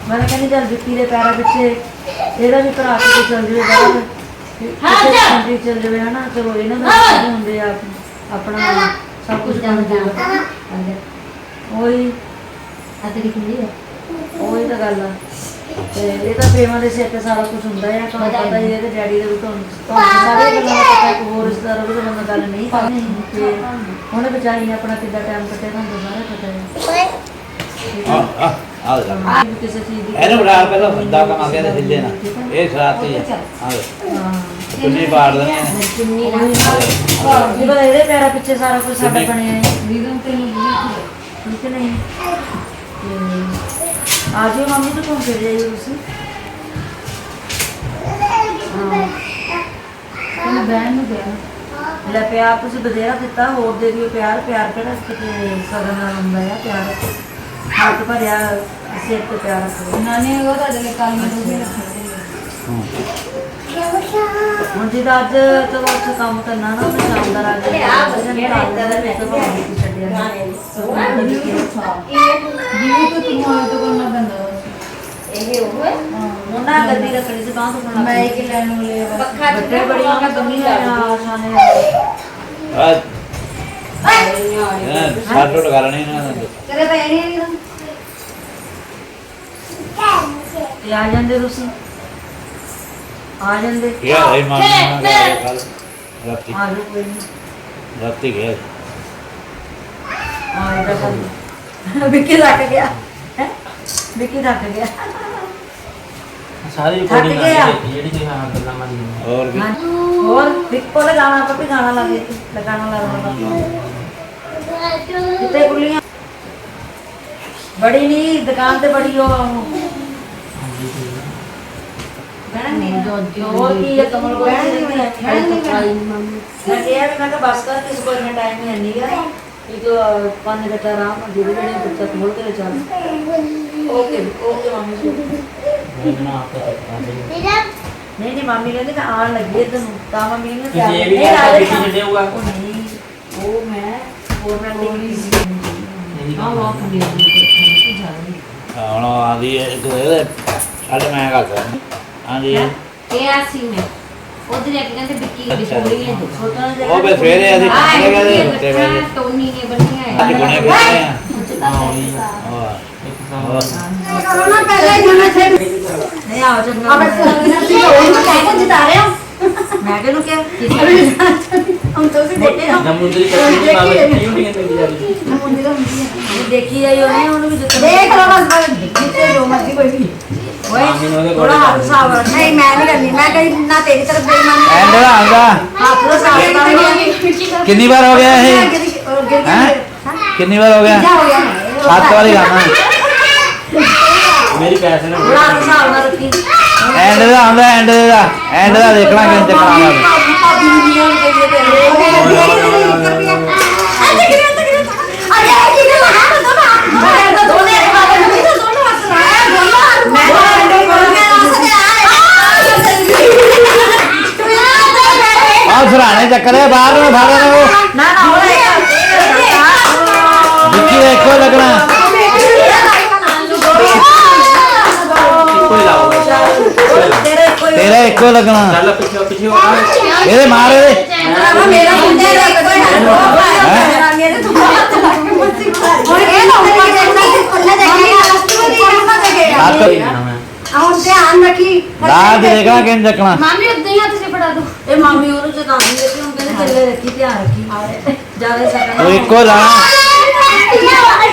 ਮੈਂ ਤਾਂ ਕਹਿੰਦੀ ਚੱਲ ਵਿੱਕੀ ਦੇ ਪੈਰਾਂ ਪਿੱਛੇ ਇਹਦਾ ਵੀ ਭਰਾ ਕਿਤੇ ਚੱਲ ਜਾਵੇ ਬਾਹਰ ਕਿਤੇ ਚੱਲ ਜਾਵੇ ਹਨਾ। ਚਲੋ ਇਹਨਾਂ ਦਾ ਹੁੰਦੇ ਆ ਆਪਣਾ ਸਭ ਕੁਝ ਬਣ ਜਾਊਗਾ। ਉਹੀ ਉਹੀ ਤਾਂ ਗੱਲ ਆ। ਤੇ ਇਹ ਤਾਂ ਪ੍ਰੇਮਾਂ ਦੇ ਸਿਰ ਤੇ ਸਾਰਾ ਕੁਝ ਹੁੰਦਾ ਆ। ਤੁਹਾਨੂੰ ਪਤਾ ਹੀ ਇਹਦੇ ਡੈਡੀ ਦਾ ਵੀ ਤੁਹਾਨੂੰ ਸਾਰੀਆਂ ਗੱਲਾਂ ਦਾ ਪਤਾ। ਇੱਕ ਹੋਰ ਰਿਸ਼ਤੇਦਾਰ ਉਹਦੇ ਨਾਲ ਗੱਲ ਨਹੀਂ ਕਰਨੀ ਤੇ ਉਹਨੇ ਵਿਚਾਰੀ ਨੇ ਆਪਣਾ ਕਿੱਦਾਂ ਟਾਈਮ ਕੱਟਿਆ ਤੁਹਾਨੂੰ ਸਾਰਾ ਪਤਾ ਹੈ। ਕਿਸੇ ਚੀਜ਼ ਦੀ ਇਹਨੂੰ ਬੜਾ ਪਹਿਲਾਂ ਬੰਦਾ ਕਮਾ ਕੇ ਤੇ ਹਿੱਲੇ ਨਾ ਇਹ ਸ਼ਰਾਰਤੀ ਆ। ਤੁਸੀਂ ਬਾੜ ਦਿੰਦੇ ਜਦੋਂ ਇਹਦੇ ਪੈਰਾਂ ਪਿੱਛੇ ਸਾਰਾ ਕੁਝ ਸਾਡਾ ਬਣਿਆ ਹੈ। ਠੀਕ ਨਹੀਂ ਆ ਜਾਓ ਮੰਮੀ ਤੋਂ ਘੁੰਮ ਫਿਰ ਜਾਈਏ ਤੁਸੀਂ। ਹਾਂ ਬਹਿਣ ਨੂੰ ਗਿਆ ਲੈ ਪਿਆਰ ਤੁਸੀਂ ਬਥੇਰਾ ਦਿੱਤਾ ਹੋਰ ਦੇ ਦਿਓ ਪਿਆਰ। ਪਿਆਰ ਕਿਹੜਾ ਕਿਤੇ ਸਗਨ ਨਾਲ ਹੁੰਦਾ ਆ। ਪਿਆਰ ਹੱਥ ਭਰਿਆ ਸਿਰ ਤੇ ਪਿਆਰ ਕਰੋ। ਨਾਨੀ ਉਹ ਤੁਹਾਡੇ ਲਈ ਕੱਲ ਮੈਨੂੰ ਵੀ ਰੱਖਿਆ ਹੁਣ ਜਿੱਦਾਂ ਅੱਜ ਚਲੋ ਉੱਥੇ ਕੰਮ ਕਰਨਾ ਨਾ ਉਹਨੇ ਸ਼ਾਮ ਦਾ ਰਾਜ ਉਹਨਾਂ ਗੱਡੀ ਰੱਖਣੀ ਸੀ ਬਾਹਰ ਤੋਂ ਮੈਂ ਇੱਕ ਲੈਣ ਨੂੰ ਲੈ ਬੱਕਰੇ ਬੜੀ ਉਹਨਾਂ ਕਮੀ ਹੈ ਆਸ਼ਾ ਨੇ ਸਾਟੋ ਲਗਾ ਲੈਣੀ ਨਾ ਕਰੇ ਪੈਣੀ ਨਹੀਂ ਤੇ ਆ ਜਾਂਦੇ ਤੁਸੀਂ ਆ ਜਾਂਦੇ ਯਾਰ ਇਹ ਮਾਂ ਕੱਲ ਰਾਤੀ ਆ ਜਾਓ ਕੋਈ ਨਹੀਂ ਰਾਤੀ ਗਿਆ ਆ ਇਹਦਾ ਕਰ ਵਿੱਕੀ ਲੱਗ ਗਿਆ ਵਿੱਕੀ ਲੱਗ ਗਿਆ ਸਾਰੀ ਥੱਕ ਰਿਕਾਰਡਿੰਗ ਗਿਆ। ਜਿਹੜੀ ਕਿ ਹਾਂ ਗੱਲਾਂ ਮਾਰੀ ਹੋਰ ਵੀ ਹੋਰ ਵਿੱਕੋ ਦਾ ਗਾਣਾ ਆਪਾਂ ਵੀ ਗਾਣਾ ਲਾ ਦੇ ਲਗਾਣਾ ਲਾ ਕਿਤੇ ਗੁੱਲੀਆਂ ਬੜੀ ਨਹੀਂ ਦੁਕਾਨ ਤੇ ਬੜੀ ਹੋ ਹੋਰ ਕੀ ਹੈ ਕਮਲ ਕੋਲ ਮੈਂ ਕਿਹਾ ਬਸ ਕਰ ਕਿਸ ਕੋਲ ਇੰਨਾ ਟਾਈਮ ਹੀ ਨਹੀਂ ਗਾ ਇੱਕ 5 ਘੰਟਾ ਆਰਾਮ ਨਾਲ ਜਿਹੜੇ ਜਿਹੜੇ ਬੱਚਾ ਖੋਲ ਕੇ ਚੱਲ ਓਕੇ ਓਕੇ ਮਾਮੀ ਜੀ ਨਹੀਂ ਮਾਮੀ ਕਹਿੰਦੀ ਤਾਂ ਆਣ ਲੱਗੀ ਤੈਨੂੰ ਤਾਂ ਮਾਮੀ ਨੇ ਕਿਹਾ ਇਹ ਵੀ ਆਪਾਂ ਪਿੱਛੇ ਛੱਡੇਊਗਾ ਨਹੀਂ ਉਹ ਮੈਂ ਹੋਰ ਮੈਂ ਬੋਲੀ ਸੀ ਹਾਂ ਵਾਕ ਵੀ ਹੁਣ ਆਂਦੀ ਹੈ ਛੱਡ ਮੈਂ ਗੱਲ ਕਰ ਹਾਂਜੀ ਉਧਰ ਜਾ ਕੇ ਕਹਿੰਦੇ ਵਿੱਕੀ ਦੀ ਸਟੋਰੀ ਹੈ ਉਹ ਬਸ ਸਵੇਰੇ ਅਸੀਂ ਕਿੱਥੇ ਗਏ ਤੇ ਉੱਤੇ ਗਏ ਟੋਨੀ ਨੇ ਬਣੀਆਂ ਅੱਜ ਗੁਣੇ ਕਿੱਥੇ ਆ ਨਹੀਂ ਆਓ ਚੰਗਾ ਮੈਂ ਕਿਹਨੂੰ ਕਿਹਾ ਹੁਣ ਤੁਸੀਂ ਦੇਖੇ ਨਾ ਜੰਮੂਦਰੀ ਕੱਟੀ ਬਾਬਾ ਕਿਉਂ ਨਹੀਂ ਕਹਿੰਦੇ ਯਾਰ ਦੇਖੀ ਜਾਈ ਉਹਨੂੰ ਵੀ ਦੇਖ ਲਓ ਬਸ ਜਿੱਤੇ ਜੋ ਮਰਜ਼ੀ ਕੋਈ ਵੀ ਓਏ ਥੋੜਾ ਹੱਥ ਸਾਵ ਰੱਖ ਨਹੀਂ ਮੈਂ ਨਹੀਂ ਕਰਨੀ ਮੈਂ ਕਹੀ ਨਾ ਤੇਰੀ ਤਰਫ ਬੇਈਮਾਨੀ ਐਂਡ ਦਾ ਆਉਂਦਾ ਹੱਥ ਦਾ ਸਾਵ ਕਰ ਕਿੰਨੀ ਵਾਰ ਹੋ ਗਿਆ ਇਹ ਹੈ ਕਿੰਨੀ ਵਾਰ ਹੋ ਗਿਆ ਹੋ ਗਿਆ 7 ਵਾਰੀ ਗਾਣਾ ਮੇਰੀ ਪੈਸੇ ਨਾ ਥੋੜਾ ਹੱਥ ਸਾਵ ਨਾਲ ਰੱਖੀ ਐਂਡ ਦਾ ਆਉਂਦਾ ਐਂਡ ਦਾ ਦੇਖਣਾ ਕਿੰਨੇ ਚੱਕਣਾ ਦਾ ਭਾਬੀ ਨੂੰ ਨਹੀਂ ਆਉਣ ਕਹੀਏ ਸਰਾਣੇ ਚੱਕਰੇ ਬਾਹਰ ਨੂੰ ਫੜ ਰਹੇ ਹੋ ਨਾ ਵਿੱਕੀ ਦਾ ਇੱਕੋ ਲੱਗਣਾ ਕੋਈ ਲਾਓ ਤੇਰਾ ਇੱਕੋ ਲੱਗਣਾ ਚੱਲ ਪਿੱਛੇ ਪਿੱਛੇ ਹੋ ਇਹਦੇ ਮਾਰ ਇਹਦੇ ਮੇਰਾ ਮੁੰਡੇ ਦਾ ਮੇਰੇ ਤੋਂ ਹੱਥ ਲੱਗ ਕੇ ਮੱਤੀ ਹੁਣ ਇਹ ਨਾ ਉੱਪਰ ਦੇਖਣਾ ਕਿ ਖੁੱਲੇ ਦੇਖੇਗਾ ਉੱਪਰ ਨਾ ਦੇਖੇਗਾ ਹੁਣ ਧਿਆਨ ਰੱਖੀ ਰਾਤ ਦੇਖਣਾ ਕਿੰਨ ਚੱਕਣਾ ਮਾਮੀ ਉਦਾਂ ਹੀ ਹੱਥ 'ਚ ਫੜਾ ਦੋ ਇਹ ਮਾਮੀ ਉਹਨੂੰ ਚਕਾਉਂਦੀ ਹੈ ਕਿ ਹੁਣ ਕਹਿੰਦੇ ਚੱਲੇ ਰੱਖੀ ਧਿਆਨ ਰੱਖੀ ਜਿਆਦਾ ਸਕਣਾ ਉਹ ਇੱਕੋ ਲਾਣਾ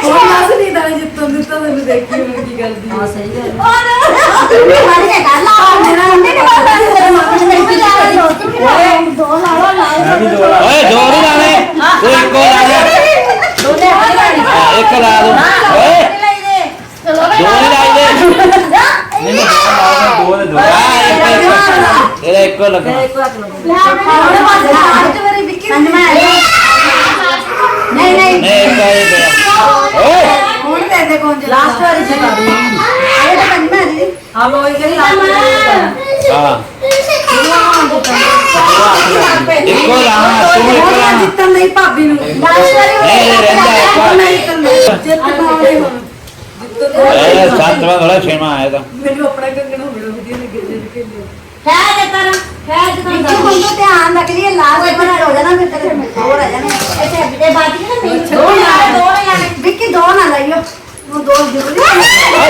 ਕੋਈ ਮਾਸ ਨਹੀਂ ਤਾਂ ਜਿੱਤੋਂ ਦਿੱਤਾ ਮੈਨੂੰ ਦੇਖੀ ਹੋਣੀ ਕੀ ਗੱਲ ਦੀ ਹਾਂ ਸਹੀ ਗੱਲ ਮਾਰ ਕੇ ਕਰ ਲਾ ਮੇਰਾ ਮੁੰਡੇ ਨੇ ਬਾਤ ਤੇਰੇ ਮਾਮੇ ਨੇ ਨਹੀਂ ਓਏ ਦੋ ਲਾਓ ਮੈਂ ਵੀ ਦੋ ਲਾ ਓਏ ਦੋ ਨਹੀਂ ਲਾਣੇ ਤੂੰ ਇੱਕੋ ਲਾਣਾ ਦੋਨੇ ਇੱਕ ਲਾ ਦੋ ਓਏ ਚਲੋ ਦੋ ਨਹੀਂ ਲਾਈਦੇ ਨਹੀਂ ਦੋ ਦੇ ਦੋ ਇਹਦਾ ਇੱਕੋ ਲੱਗਣਾ ਇੱਕ ਰੱਖ ਲਓ ਉਹਨੇ ਬਾਤ ਅੱਜ ਮੇਰੀ ਵਿੱਕੀ ਨਹੀਂ ਨਹੀਂ ਨਹੀਂ ਇੱਕ ਆਏ ਪਿਆ ਓਏ ਹੁਣ ਦੇ ਦੇ ਕੋਣ ਲਾਸਟ ਵਾਰੀ ਚਕਾ ਦੂੰ ਇਹ ਤਾਂ ਪੰਜਵਾਂ ਜੀ ਹਾਂ ਮੈਂ ਉਹੀ ਕਹਿੰਦੀ ਲਾਸਟ ਵਾਰੀ ਹਾਂ ਇੱਕੋ ਰਾਣਾ ਤੂੰ ਇੱਕ ਰਾਣਾ ਜਿੱਤਣ ਨਹੀਂ ਭਾਬੀ ਨੂੰ ਨਹੀਂ ਰਹਿੰਦਾ ਇਹ ਸੱਤਵਾਂ ਥੋੜਾ ਛੇਵਾਂ ਆਇਆ ਤਾਂ ਮੈਨੂੰ ਆਪਣਾ ਕੰਗਣਾ ਬੜਾ ਵਧੀਆ ਲੱਗਿਆ ਜਦ ਖੇਲਿਆ ਖੈਰ ਜਤਨ ਬੰਦੋ ਧਿਆਨ ਰੱਖ ਲਈ ਲਾਸਟ ਬਣਾ ਹੋ ਜਾਣਾ ਫਿਰ ਤੇਰੇ ਹੋਰ ਆ ਜਾਣੇ ਇਹ ਬਾਕੀ ਨਾ ਦੋ ਜਾਣੇ ਵਿੱਕੀ ਦੋ ਨਾ ਲਈਓ ਉਹ ਦੋ ਜ਼ਰੂਰੀ ਆ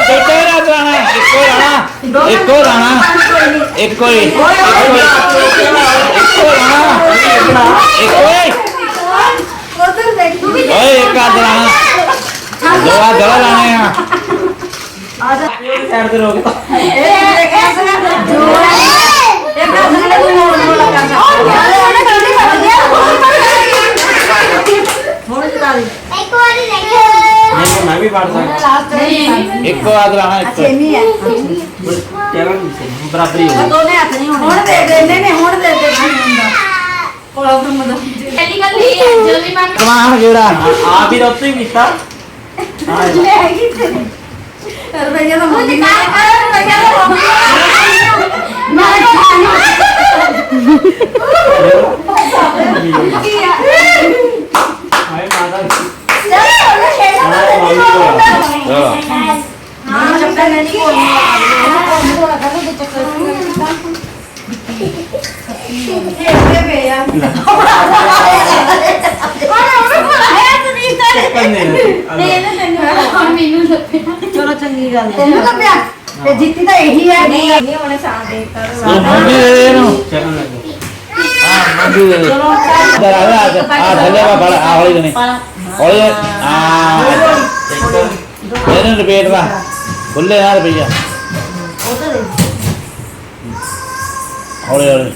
ਬੇਟੇ ਰਾਣਾ ਇੱਕੋ ਰਾਣਾ ਇੱਕੋ ਰਾਣਾ ਇੱਕੋ ਹੀ ਇੱਕੋ ਰਾਣਾ ਇੱਕੋ ਉਧਰ ਦੇਖ ਤੂੰ ਵੀ ਓਏ ਇੱਕ ਆ ਰਾਣਾ ਦੋ ਆ ਜਲਾ ਲਾਣੇ ਆ ਆ ਜਾ ਸਾਈਡ ਤੇ ਰੋਕ ਇਹ ਸੰਗਾ ਜੋੜਾ ਇਹ ਸੰਗਾ ਤੂੰ ਮੋੜ ਲਗਾ ਜਾ ਉਹਨੇ ਜਲਦੀ ਕਰ ਦਿਆ ਹੁਣ ਜਿਤਾ ਲਈ ਇੱਕ ਵਾਰੀ ਦੇਖੋ ਮੈਂ ਵੀ ਪੜ ਸਕਦਾ ਲਾਸਟ ਇੱਕੋ ਆ ਰਾਣਾ ਇੱਕੋ ਛੇਵੀਂ ਹੈ ਬਰਾਬਰੀ ਹੋ ਗਈ ਦੋਨੇ ਹੱਥ ਨਹੀਂ ਹੁਣ ਦੇ ਦੇ ਨਹੀਂ ਹੁਣ ਦੇ ਦੇ ਹੁੰਦਾ ਕੋਲਾ ਤੋਂ ਮਦਦ ਪਹਿਲੀ ਗੱਲ ਇਹ ਹੈ ਜਲਦੀ ਮੰਨ ਕਮਾਨ ਜਿਹੜਾ ਆਪ ਹੀ ਰੋਤੇ ਕੀਤਾ ਲੈ ਆਈ ਤੇ ਰੁਪਈਆ ਤਾਂ ਮੰਗੀ ਨਾ ਰੁਪਈਆ ਤਾਂ ਮੈਂ ਕੀ ਆ ਹਾਏ ਮਾਤਾ ਚਲੋ ਛੇੜਾ ਚਲੋ ਹਾਂ ਚੱਪਲ ਨਹੀਂ ਕੋਲਨੀ ਕੋਲਨੀ ਲਗਾ ਦੇ ਚੱਕਰ ਇਹ ਵੇ ਆ ਚਲੋ ਚੰਗੀ ਗੱਲ ਤੈਨੂੰ ਲੱਭਿਆ ਤੇ ਜਿੱਤੀ ਤਾਂ ਇਹੀ ਹੈ ਨਹੀਂ ਉਹਨੇ ਸਾਥ ਦੇ ਦਿੱਤਾ ਮੰਮੀ ਦੇ ਦੇ ਇਹਨੂੰ ਚੱਲਣ ਲੱਗੇ ਹਾਂ ਮੰਮੀ ਦੇ ਦੇ ਚਲੋ ਆ ਥੱਲੇ ਵਾ ਬੜਾ ਆ ਹੌਲੀ ਜਣੀ ਹੌਲੀ ਆ ਇਹਨੂੰ ਰਿਪੀਟ ਵਾ ਖੁੱਲੇ ਨਾਲ ਭਈਆ ਉਹ ਤਾਂ ਦੇ ਹੌਲੀ ਹੌਲੀ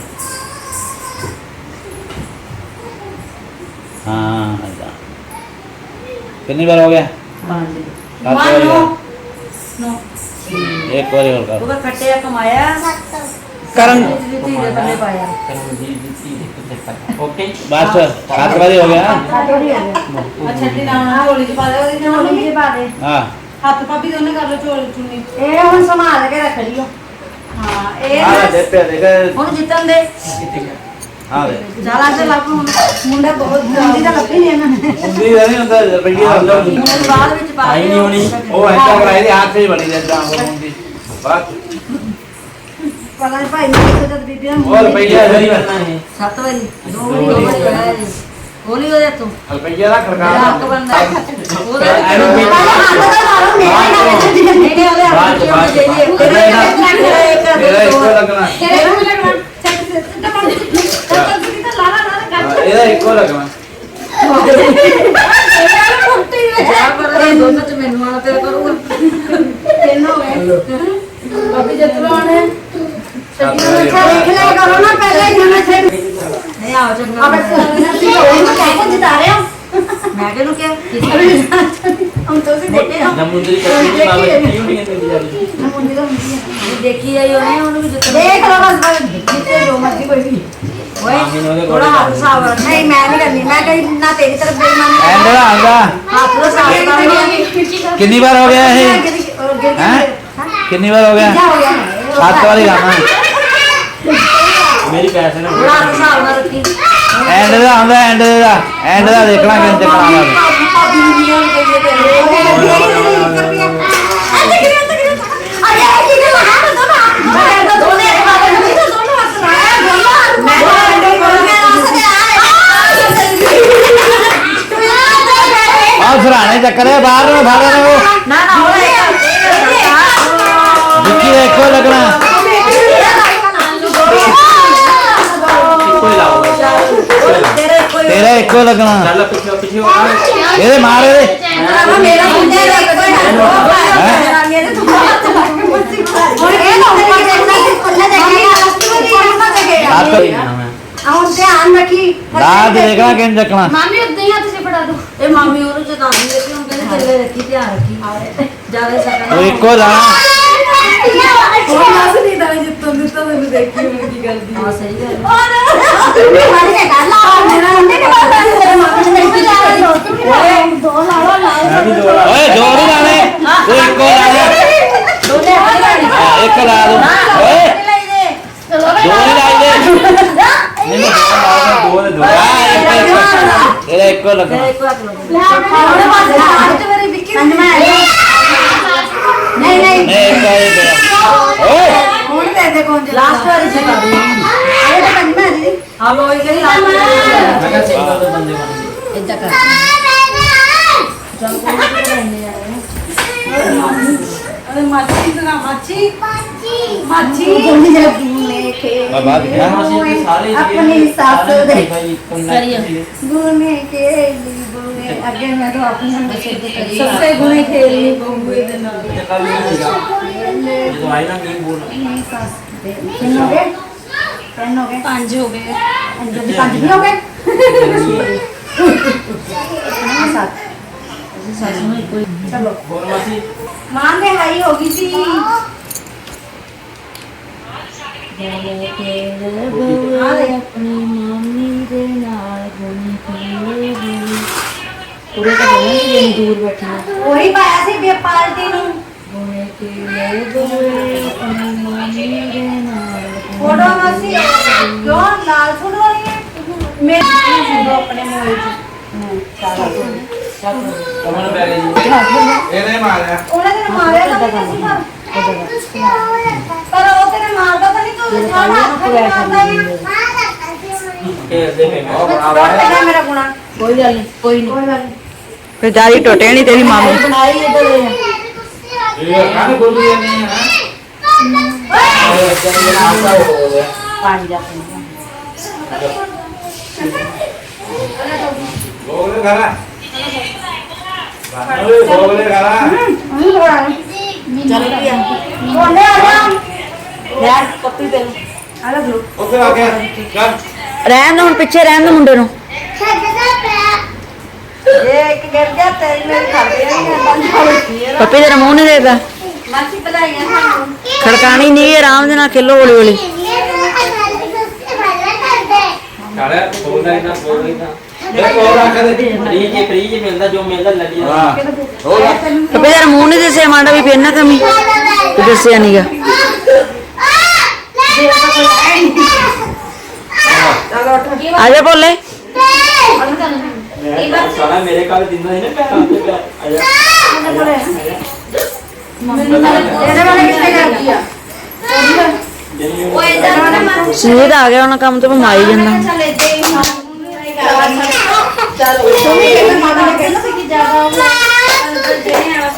हाँ कितनी बार हो गया सात बार हो गया एक बार और कर ਉਹ ਖੱਟਿਆ ਕਮਾਇਆ करण ਜਿੱਤੀ ਦੇ ਥੱਲੇ ਪਾਇਆ ओके बस सात बार हो गया ਅੱਛਾ ਤੇ ਨਾ ਝੋਲੀ ਚ ਪਾ ਦੇ ਉਹਦੀ ਝੋਲੀ ਚ ਪਾ ਦੇ हाँ ਹੱਥ ਭਾਬੀ ਦੋਨੇ ਕਰ ਲੋ ਝੋਲੀ ਚੁੰਨੀ ਇਹ ਹੁਣ ਸੰਭਾਲ ਕੇ ਰੱਖ ਲਿਓ ਹਾਂ ਇਹ ਹੁਣ ਜਿੱਤਣ ਦੇ हाँ ਜਾਲਾ ਤੇ ਲੱਗ ਮੁੰਡਾ ਬਹੁਤ ਜਲਦੀ ਤਾਂ ਲੱਭੀ ਨਹੀਂ ਇਹਨਾਂ ਨੇ उंगली नहीं होता रुपये अंदर ਮੁੰਡੇ ਬਾਅਦ ਵਿੱਚ ਪਾ आई नहीं होनी वो ऐसा कराई थी हाथ से ही बनी देता वो उंगली बस ਪਤਾ ਨਹੀਂ ਭਾਈ ਨੇ ਕਿਹਾ ਜਦ ਬੀਬੀਆਂ ਨੂੰ और रुपया नहीं करना है 7 ਵਾਰੀ 2 ਵਾਰੀ ਕਰਾਇਆ ਜੀ ਹੋਲੀ ਉਹਦੇ ਤੋਂ रुपया ला खड़का ਹੱਕ ਬੰਦਾ ਉਹਦੇ ਐਨੂੰ ਵੀ- ਨਹੀਂ ਉਹਦੇ ਹੱਥ ਚ ਉਹਨੇ ਦੇ ਦੀ ਤੇਰੇ ਇੱਕ मेरा इसको लगना ਇਹਦਾ ਇੱਕੋ ਲੱਗਣਾ ਦੋਨਾਂ ਚ ਮੈਨੂੰ ਆਣਾ ਤੇਰਾ ਕਰੂਗਾ ਤੈਨੂੰ ਹੋਵੇ ਬਾਬੀ ਜੱਤਰੋ ਆਣੇ ਦੇਖ ਲਿਆ ਕਰੋ ਨਾ ਪਹਿਲੇ ਜਨਾ ਛੇ ਨਹੀਂ ਆਓ ਚੰਗਾ ਅਬ ਤੁਸੀਂ ਉਹ ਕਹਿ ਕੇ ਜਿਤਾ ਰਹੇ ਹੋ ਮੈਂ ਕਿਹਨੂੰ ਕਿਹਾ ਹੁਣ ਤੁਸੀਂ ਦੇਖੇ ਹੋ नमुंदरी कच्ची की बाबा क्यों नहीं कहते बिचारी ਮੁੰਡੀ ਦਾ ਹੁੰਦੀ ਹੈ ਦੇਖੀ ਆਈ ਉਹਨੂੰ ਵੀ ਜਿੱਤ ਦੇਖ ਲਓ ਬਸ ਜਿੱਤੇ ਜੋ ਮਰਜ਼ੀ ਕੋਈ ਵੀ ਓਏ ਥੋੜਾ ਹੱਥ ਸਾਵ ਰੱਖ ਨਹੀਂ ਮੈਂ ਨਹੀਂ ਕਰਨੀ ਮੈਂ ਕਹੀ ਨਾ ਤੇਰੀ ਤਰਫ ਬੇਈਮਾਨੀ ਐਂਡੜਾ ਆਂਦਾ ਹੱਥ ਦਾ ਸਾਵ ਕਰਨੀ ਕਿੰਨੀ ਵਾਰ ਹੋ ਗਿਆ ਇਹ हैं कितनी बार हो गया सात वाली गाना मेरी पैसे ना ਥੋੜਾ ਹੱਥ ਸਾਵ ਨਾਲ ਰੱਖੀ एंड दा आंदा एंड दा देखना किन देखना और सराहने चक्कर है बाहर में भागा ना वो विक्की देखो लगना कोई लाओ तेरा एको लगना चल पीछे पीछे ये मार दे ਮੇਰਾ ਮੁੰਡਾ ਹੁਣ ਧਿਆਨ ਰੱਖੀ दाद देखना किन देखना ਮਾਮੀ ਉਦਾਂ ਹੀ ਹੱਥ 'ਚ ਫੜਾ ਦੋ ਇਹ ਮਾਮੀ ਉਹਨੂੰ ਚੇਤਾਵਨੀ ਦੇ ਕੇ ਹੁਣ ਕਹਿੰਦੇ ਚੱਲੇ ਰੱਖੀ ਧਿਆਨ ਰੱਖੀ ਜਾਵੇ ਸਕਣਾ वो एको जाना ਕੋਈ ਨਾਸ ਨਹੀਂ ਤਾਂ ਜਿੱਤੋਂ ਦਿੱਤਾ ਮੈਨੂੰ ਦੇਖੀ ਹੁਣ ਕੀ ਕਰਦੀ ਹਾਂ ਸਹੀ ਗੱਲ ਮੇਰਾ ਮੁੰਡੇ ਨੇ ਬਾਤ ਤੇਰੇ ਮਾਮੇ ਨੇ ਨਹੀਂ ਜਾ ਰਹੀ ਦੋ ਲਾਓ मैं भी दो लाओ ओए जोर ही लाने वो एको लाने ਦੋਨੇ एक ला दो ओए ਚਲੋ जोर ही लाई दे ਕਿਲੋ ਲੱਗਣਾ ਇੱਕ ਰੱਖ ਲਓ ਉਹਦੇ ਪਾਸੇ ਅੱਜ ਮੇਰੀ ਵਿੱਕੀ ਨਹੀਂ ਨਹੀਂ ਨਹੀਂ ਇੱਕ ਆ ਇਹ ਪਿਆ ਓਏ ਹੁਣ ਦੇ ਦੇ ਕੋਣ ਲਾਸਟ ਵਾਰੀ ਚ ਕਰ ਲਈ ਇਹ ਤਾਂ ਕੰਨ ਮੈਂ ਜੀ ਹਾਂ ਉਹ ਜਿਹੜੀ ਲਾਸਟ ਮੈਂ ਕਿਹਾ ਸਿੰਗਲ ਦੇ ਬੰਦੇ ਬਣ ਇੱਦਾਂ ਕਰ ਚੱਲ ਕੋਈ ਨਹੀਂ ਆਇਆ ਅਰੇ ਮਾਛੀ ਦਾ ਮਾਛੀ ਮਾਛੀ ਜੰਮੀ ਜੱਗੀ ਕੇ ਆ ਬਾਤ ਕਿਆ ਮਾਸੀ ਸਾਰੇ अपनी सास दे ਕਰੀਏ गुने खेली गुने आगे मैं तो अपनी सबसे गुने खेली गुने दे नाल ਜਦੋਂ ਆਈ ਨਾ ਨਹੀਂ ਬੋਲ अपनी सास दे तीन हो गए पांच हो गए अंदर पांच भी हो गए सात चलो ਹੋਰ ਮਾਸੀ मां ने हाई होगी थी ਆਪਣੀ ਮਾਮੀ ਦੇ ਨਾਲ ਗੁਣੀ ਪੀਏ ਪੂਰੇ ਤਾਂ ਬੋਲਣਗੇ ਜੇ ਦੂਰ ਬੈਠੀ वही पाया सी बे पार्टी नु ਗੁਣੇ ਪੀਏ ਗੋਏ ਆਪਣੀ ਮਾਮੀ ਦੇ ਨਾਲ फोटो मसी क्यों लाल फूल वाली है मैं फोटो अपने मोबाइल ਕਮਲ ਪੈ ਗਈ ਜੀ ਇਹਨੇ ਮਾਰਿਆ ਉਹਨੇ ਤੈਨੂੰ ਮਾਰਿਆ ਤਾਂ ਨਹੀਂ ਸੀ ਪਰ ਉਹ ਤੇਰੇ ਮਾਰਦਾ ਤਾਂ ਨਹੀਂ ਤੂੰ ਸਾਡਾ ਹੱਥ ਨਹੀਂ ਮਾਰਦਾ ਇਹ ਦੇ ਮੈਂ ਹੈ ਮੇਰਾ ਗੁਣਾ ਕੋਈ ਗੱਲ ਨਹੀਂ ਕੋਈ ਨਹੀਂ ਕੋਈ ਗੱਲ ਨਹੀਂ ਫਿਰ ਜਾਰੀ ਟੁੱਟੇ ਨਹੀਂ ਤੇਰੀ ਮਾਮੀ ਬਣਾਈ ਇੱਧਰ ਇਹ ਕਾਹਦੇ ਬੋਲ ਰਹੀ ਨਹੀਂ ਹੈ ਇਹ ਚੱਲ ਆਸਾ ਹੋ ਗਿਆ ਪਾਣੀ ਜਾ ਬੋਲੇ ਕਰਾ ਓਏ ਬੋਲੇ ਕਰਾ ਚੱਲ ਪਿਆ ਬੋਲੇ ਆ ਜਾ ਯਾਰ ਕੱਪੀ ਪੈ ਆ ਲੈ ਬਲੂ ਉੱਥੇ ਆ ਗਿਆ ਚੱਲ ਰਹਿਣ ਦੇ ਹੁਣ ਪਿੱਛੇ ਰਹਿਣ ਦੇ ਮੁੰਡੇ ਨੂੰ ਇਹ ਇੱਕ ਗਿਰ ਗਿਆ ਤੇਰੀ ਮੇਰੀ ਖੜ ਗਈ ਪੱਪੀ ਤੇਰਾ ਮੂੰਹ ਨਹੀਂ ਦੇਖਦਾ ਮਾਸੀ ਬਧਾਈਆਂ ਸਾਨੂੰ ਖੜਕਾਣੀ ਨਹੀਂ ਆਰਾਮ ਦੇ ਨਾਲ ਖੇਲੋ ਹੌਲੀ ਹੌਲੀ ਕਾਲੇ ਬੋਲਦਾ ਇਹਨਾਂ ਬੋਲ ਰਹੀ ਨਾ ਦੇਖੋ ਰੱਖ ਦੇ ਫ੍ਰੀ ਮਿਲਦਾ ਜੋ ਮਿਲਦਾ ਲੱਗੀ ਹਾਂ ਹੋਰ ਪੱਪੀ ਤੇਰਾ ਮੂੰਹ ਨਹੀਂ ਦੱਸਿਆ ਮਾਂਡਾ ਵੀ ਫੇਰ ਨਾ ਕਮੀ ਤੂੰ ਦੱਸਿਆ ਨਹੀਂਗਾ ਆ ਜਾ ਬੋਲੇ ਸਾਲਾ ਮੇਰੇ ਕਾਲ ਦਿੰਦਾ ਸੀ ਨਾ ਪੈਰ ਆ ਜਾ ਇਹਦੇ ਵਾਲੇ ਕਿੱਥੇ ਕਰ ਦਿਆ ਉਹ ਇਦਾਂ ਵਾਲਾ ਮਾਰ ਸੁਨੀਲ ਆ ਗਿਆ ਉਹਨਾਂ ਕੰਮ ਤੋਂ ਮਾਈ ਜਾਂਦਾ ਚਲੇ ਦੇ ਚਲੋ ਸੁਣੀ ਕਿ ਮਾਤਾ ਨੇ ਕਹਿੰਦਾ ਸੀ ਕਿ ਜ਼ਿਆਦਾ ਉਹ ਜਿਹੜੇ ਆ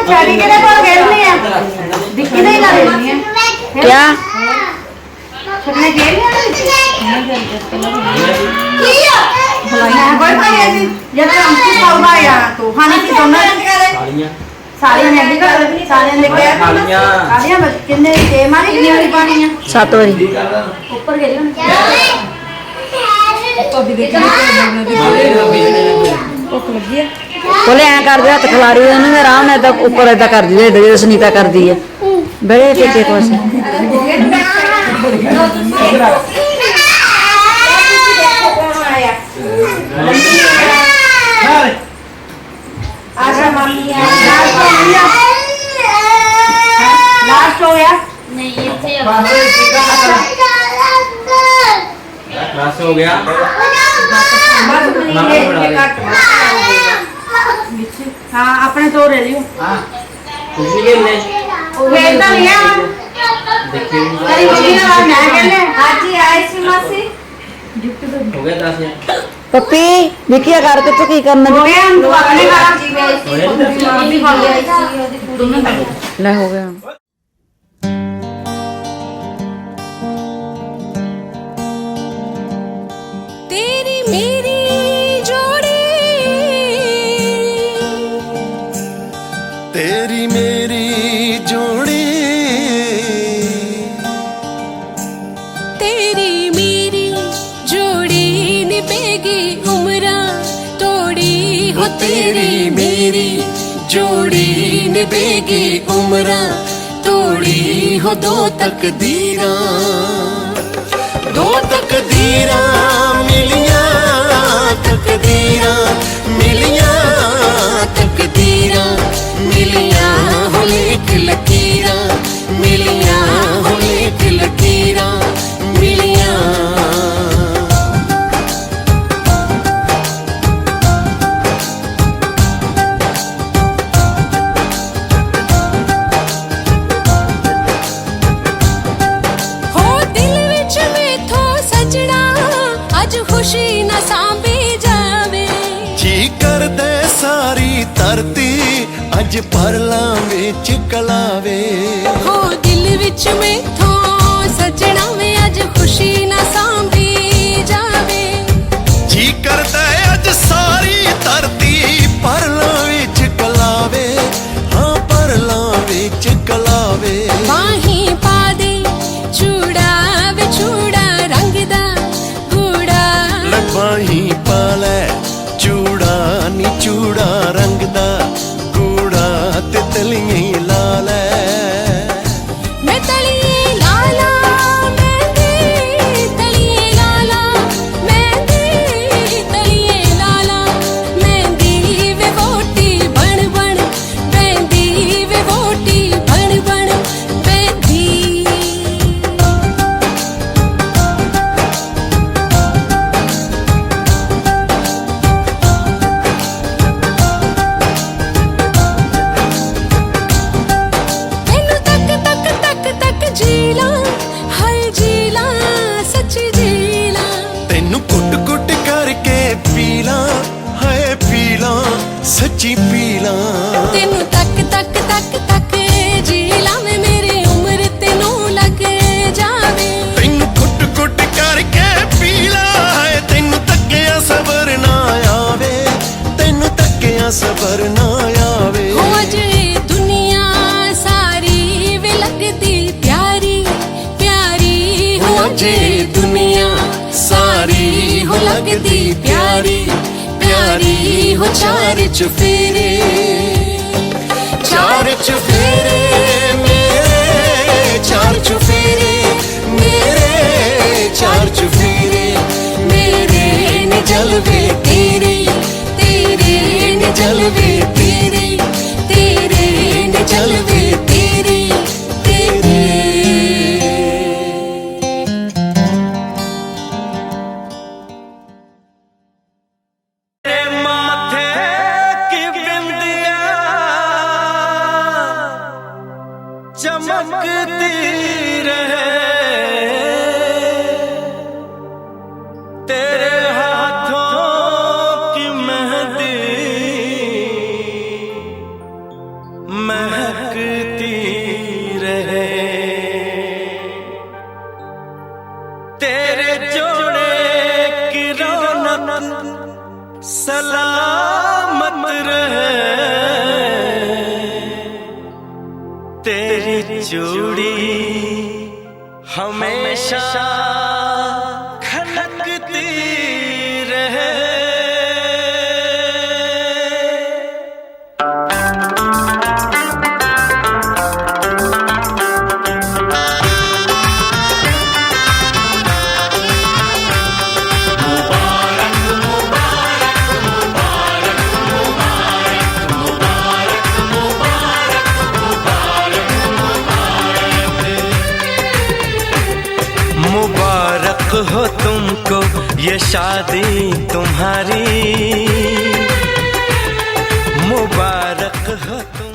ਛਾੜੀ ਕਿਹਦੇ ਕੋਲ ਗੇਰਨੀ ਆ ਵਿੱਕੀ ਦੇ ਹੀ ਲਾ ਦੇਣੀ ਆ ਕਿਆ ਛੱਡਨੇ ਗੇਰਨੀ ਆ ਕੋਈ ਪਾਇਆ ਸੀ ਜਦੋਂ ਅੰਕੀ ਪਾਉਣਾ ਆ ਤੋ ਹਾਨੀ ਕੀ ਦੋਨਾਂ ਨੇ ਕਰੇ ਸਾਲੀਆਂ ਸਾਰੀਆਂ ਨੇ ਅੱਗੇ ਕਰ ਸਾਰਿਆਂ ਨੇ ਕਿਹਾ ਸਾਲੀਆਂ ਸਾਰੀਆਂ ਕਿੰਨੇ ਛੇ ਮਾਰੀ ਕਿੰਨੀ ਵਾਰੀ ਪਾਣੀ ਆ 7 ਵਾਰੀ ਉੱਪਰ ਗਏ ਹੁਣ ਬੋਲੇ ਐ ਕਰਦੇ ਹੱਥ ਖਿਲਾਰੀ ਉਹਨੂੰ ਵੀ ਆਰਾਮ ਨਾਲ ਏਦਾਂ ਉੱਪਰ ਏਦਾਂ ਕਰਦੀ ਜੇ ਜਦੋਂ ਸੁਨੀਤਾ ਕਰਦੀ ਆ ਬੜੇ ਟਿੱਕੇ ਕੁਛ आशा मामी लास्ट हो गया बस हो गया हाँ अपने तो ले लियो हाँ कुछ नहीं खेलने खेलता नहीं है हम देखिए तेरी मम्मी ने आज मैं खेलने आज ही आई सी मासी हो गया 10 ਪੱਪੀ ਵਿਕੀਆ ਕਰ ਕੇ ਤੂੰ ਕੀ ਕਰਨਾ हो गया हम तो अपने घर जी गए मम्मी बोल गई दोनों ਲੈ ਹੋ ਗਿਆ ਹੁਣ तेरी मेरी जोड़ी तेरी मेरी जोड़ी तेरी मेरी जोड़ी निभेगी उम्रा तोड़ी हो तेरी मेरी जोड़ी निभेगी उम्रा तोड़ी हो दो तकदीरां मिलियां तकदीरां मिलियां हो लेख लकीरां मिलियां हो लेख लकीरां मिलियां खुशी न सांभी जावे। जी कर दे सारी धरती अज परलां विच कलावे। हो दिल विच मैथों सजना वे अज खुशी न सांभी जावे। जी कर दे अज सारी धरती परलां विच कलावे। हाँ परलां विच कलावे। बाही पा दे चूड़ा वे चूड़ा रंग दा गूड़ा। बाही पा लै चूड़ा नी चूड़ा रंग दा गूड़ा ते तलियां ला लै। मैं तलिए लाला मेहंदी तलिए लाला मेहंदी तलिए लाला मेहंदी वे वोटी बन बन मेहंदी वे वोटी बन बन मेहंदी। तेनू तक तक तक तक जीला हाय जीला सच्ची जीला। तेनू कुट कुट करके पीला है पीला सच्ची पीला। तेनू तक तक तक तक जीला में मेरी उम्र तेनू लग जावे। तेनू कुट कुट करके पीला है तेनू तकिया सबर ना आवे। तेनू तकिया सबर ना आवे। हो अज ये दुनिया सारी वे लगदी प्यारी प्यारी। हो अज ये दुनिया सारी हो लगदी प्यारी प्यारी। हो चार चुफेरे मेरे चार चुफेरे मेरे चार चुफेरे मेरे ने जलवे तेरे तेरे ने जलवे तेरे तेरे ने जलवे तेरे तेरे। माथे की बिंदिया चमकती रहे। तेरे हाथों की मेहंदी महकती रहे। तेरे जोड़े की रौनक सलामत रहे। तेरी चूड़ी हमेशा खनकती रहे। मुबारक हो तुमको ये शादी तुम्हारी। मुबारक हो तुम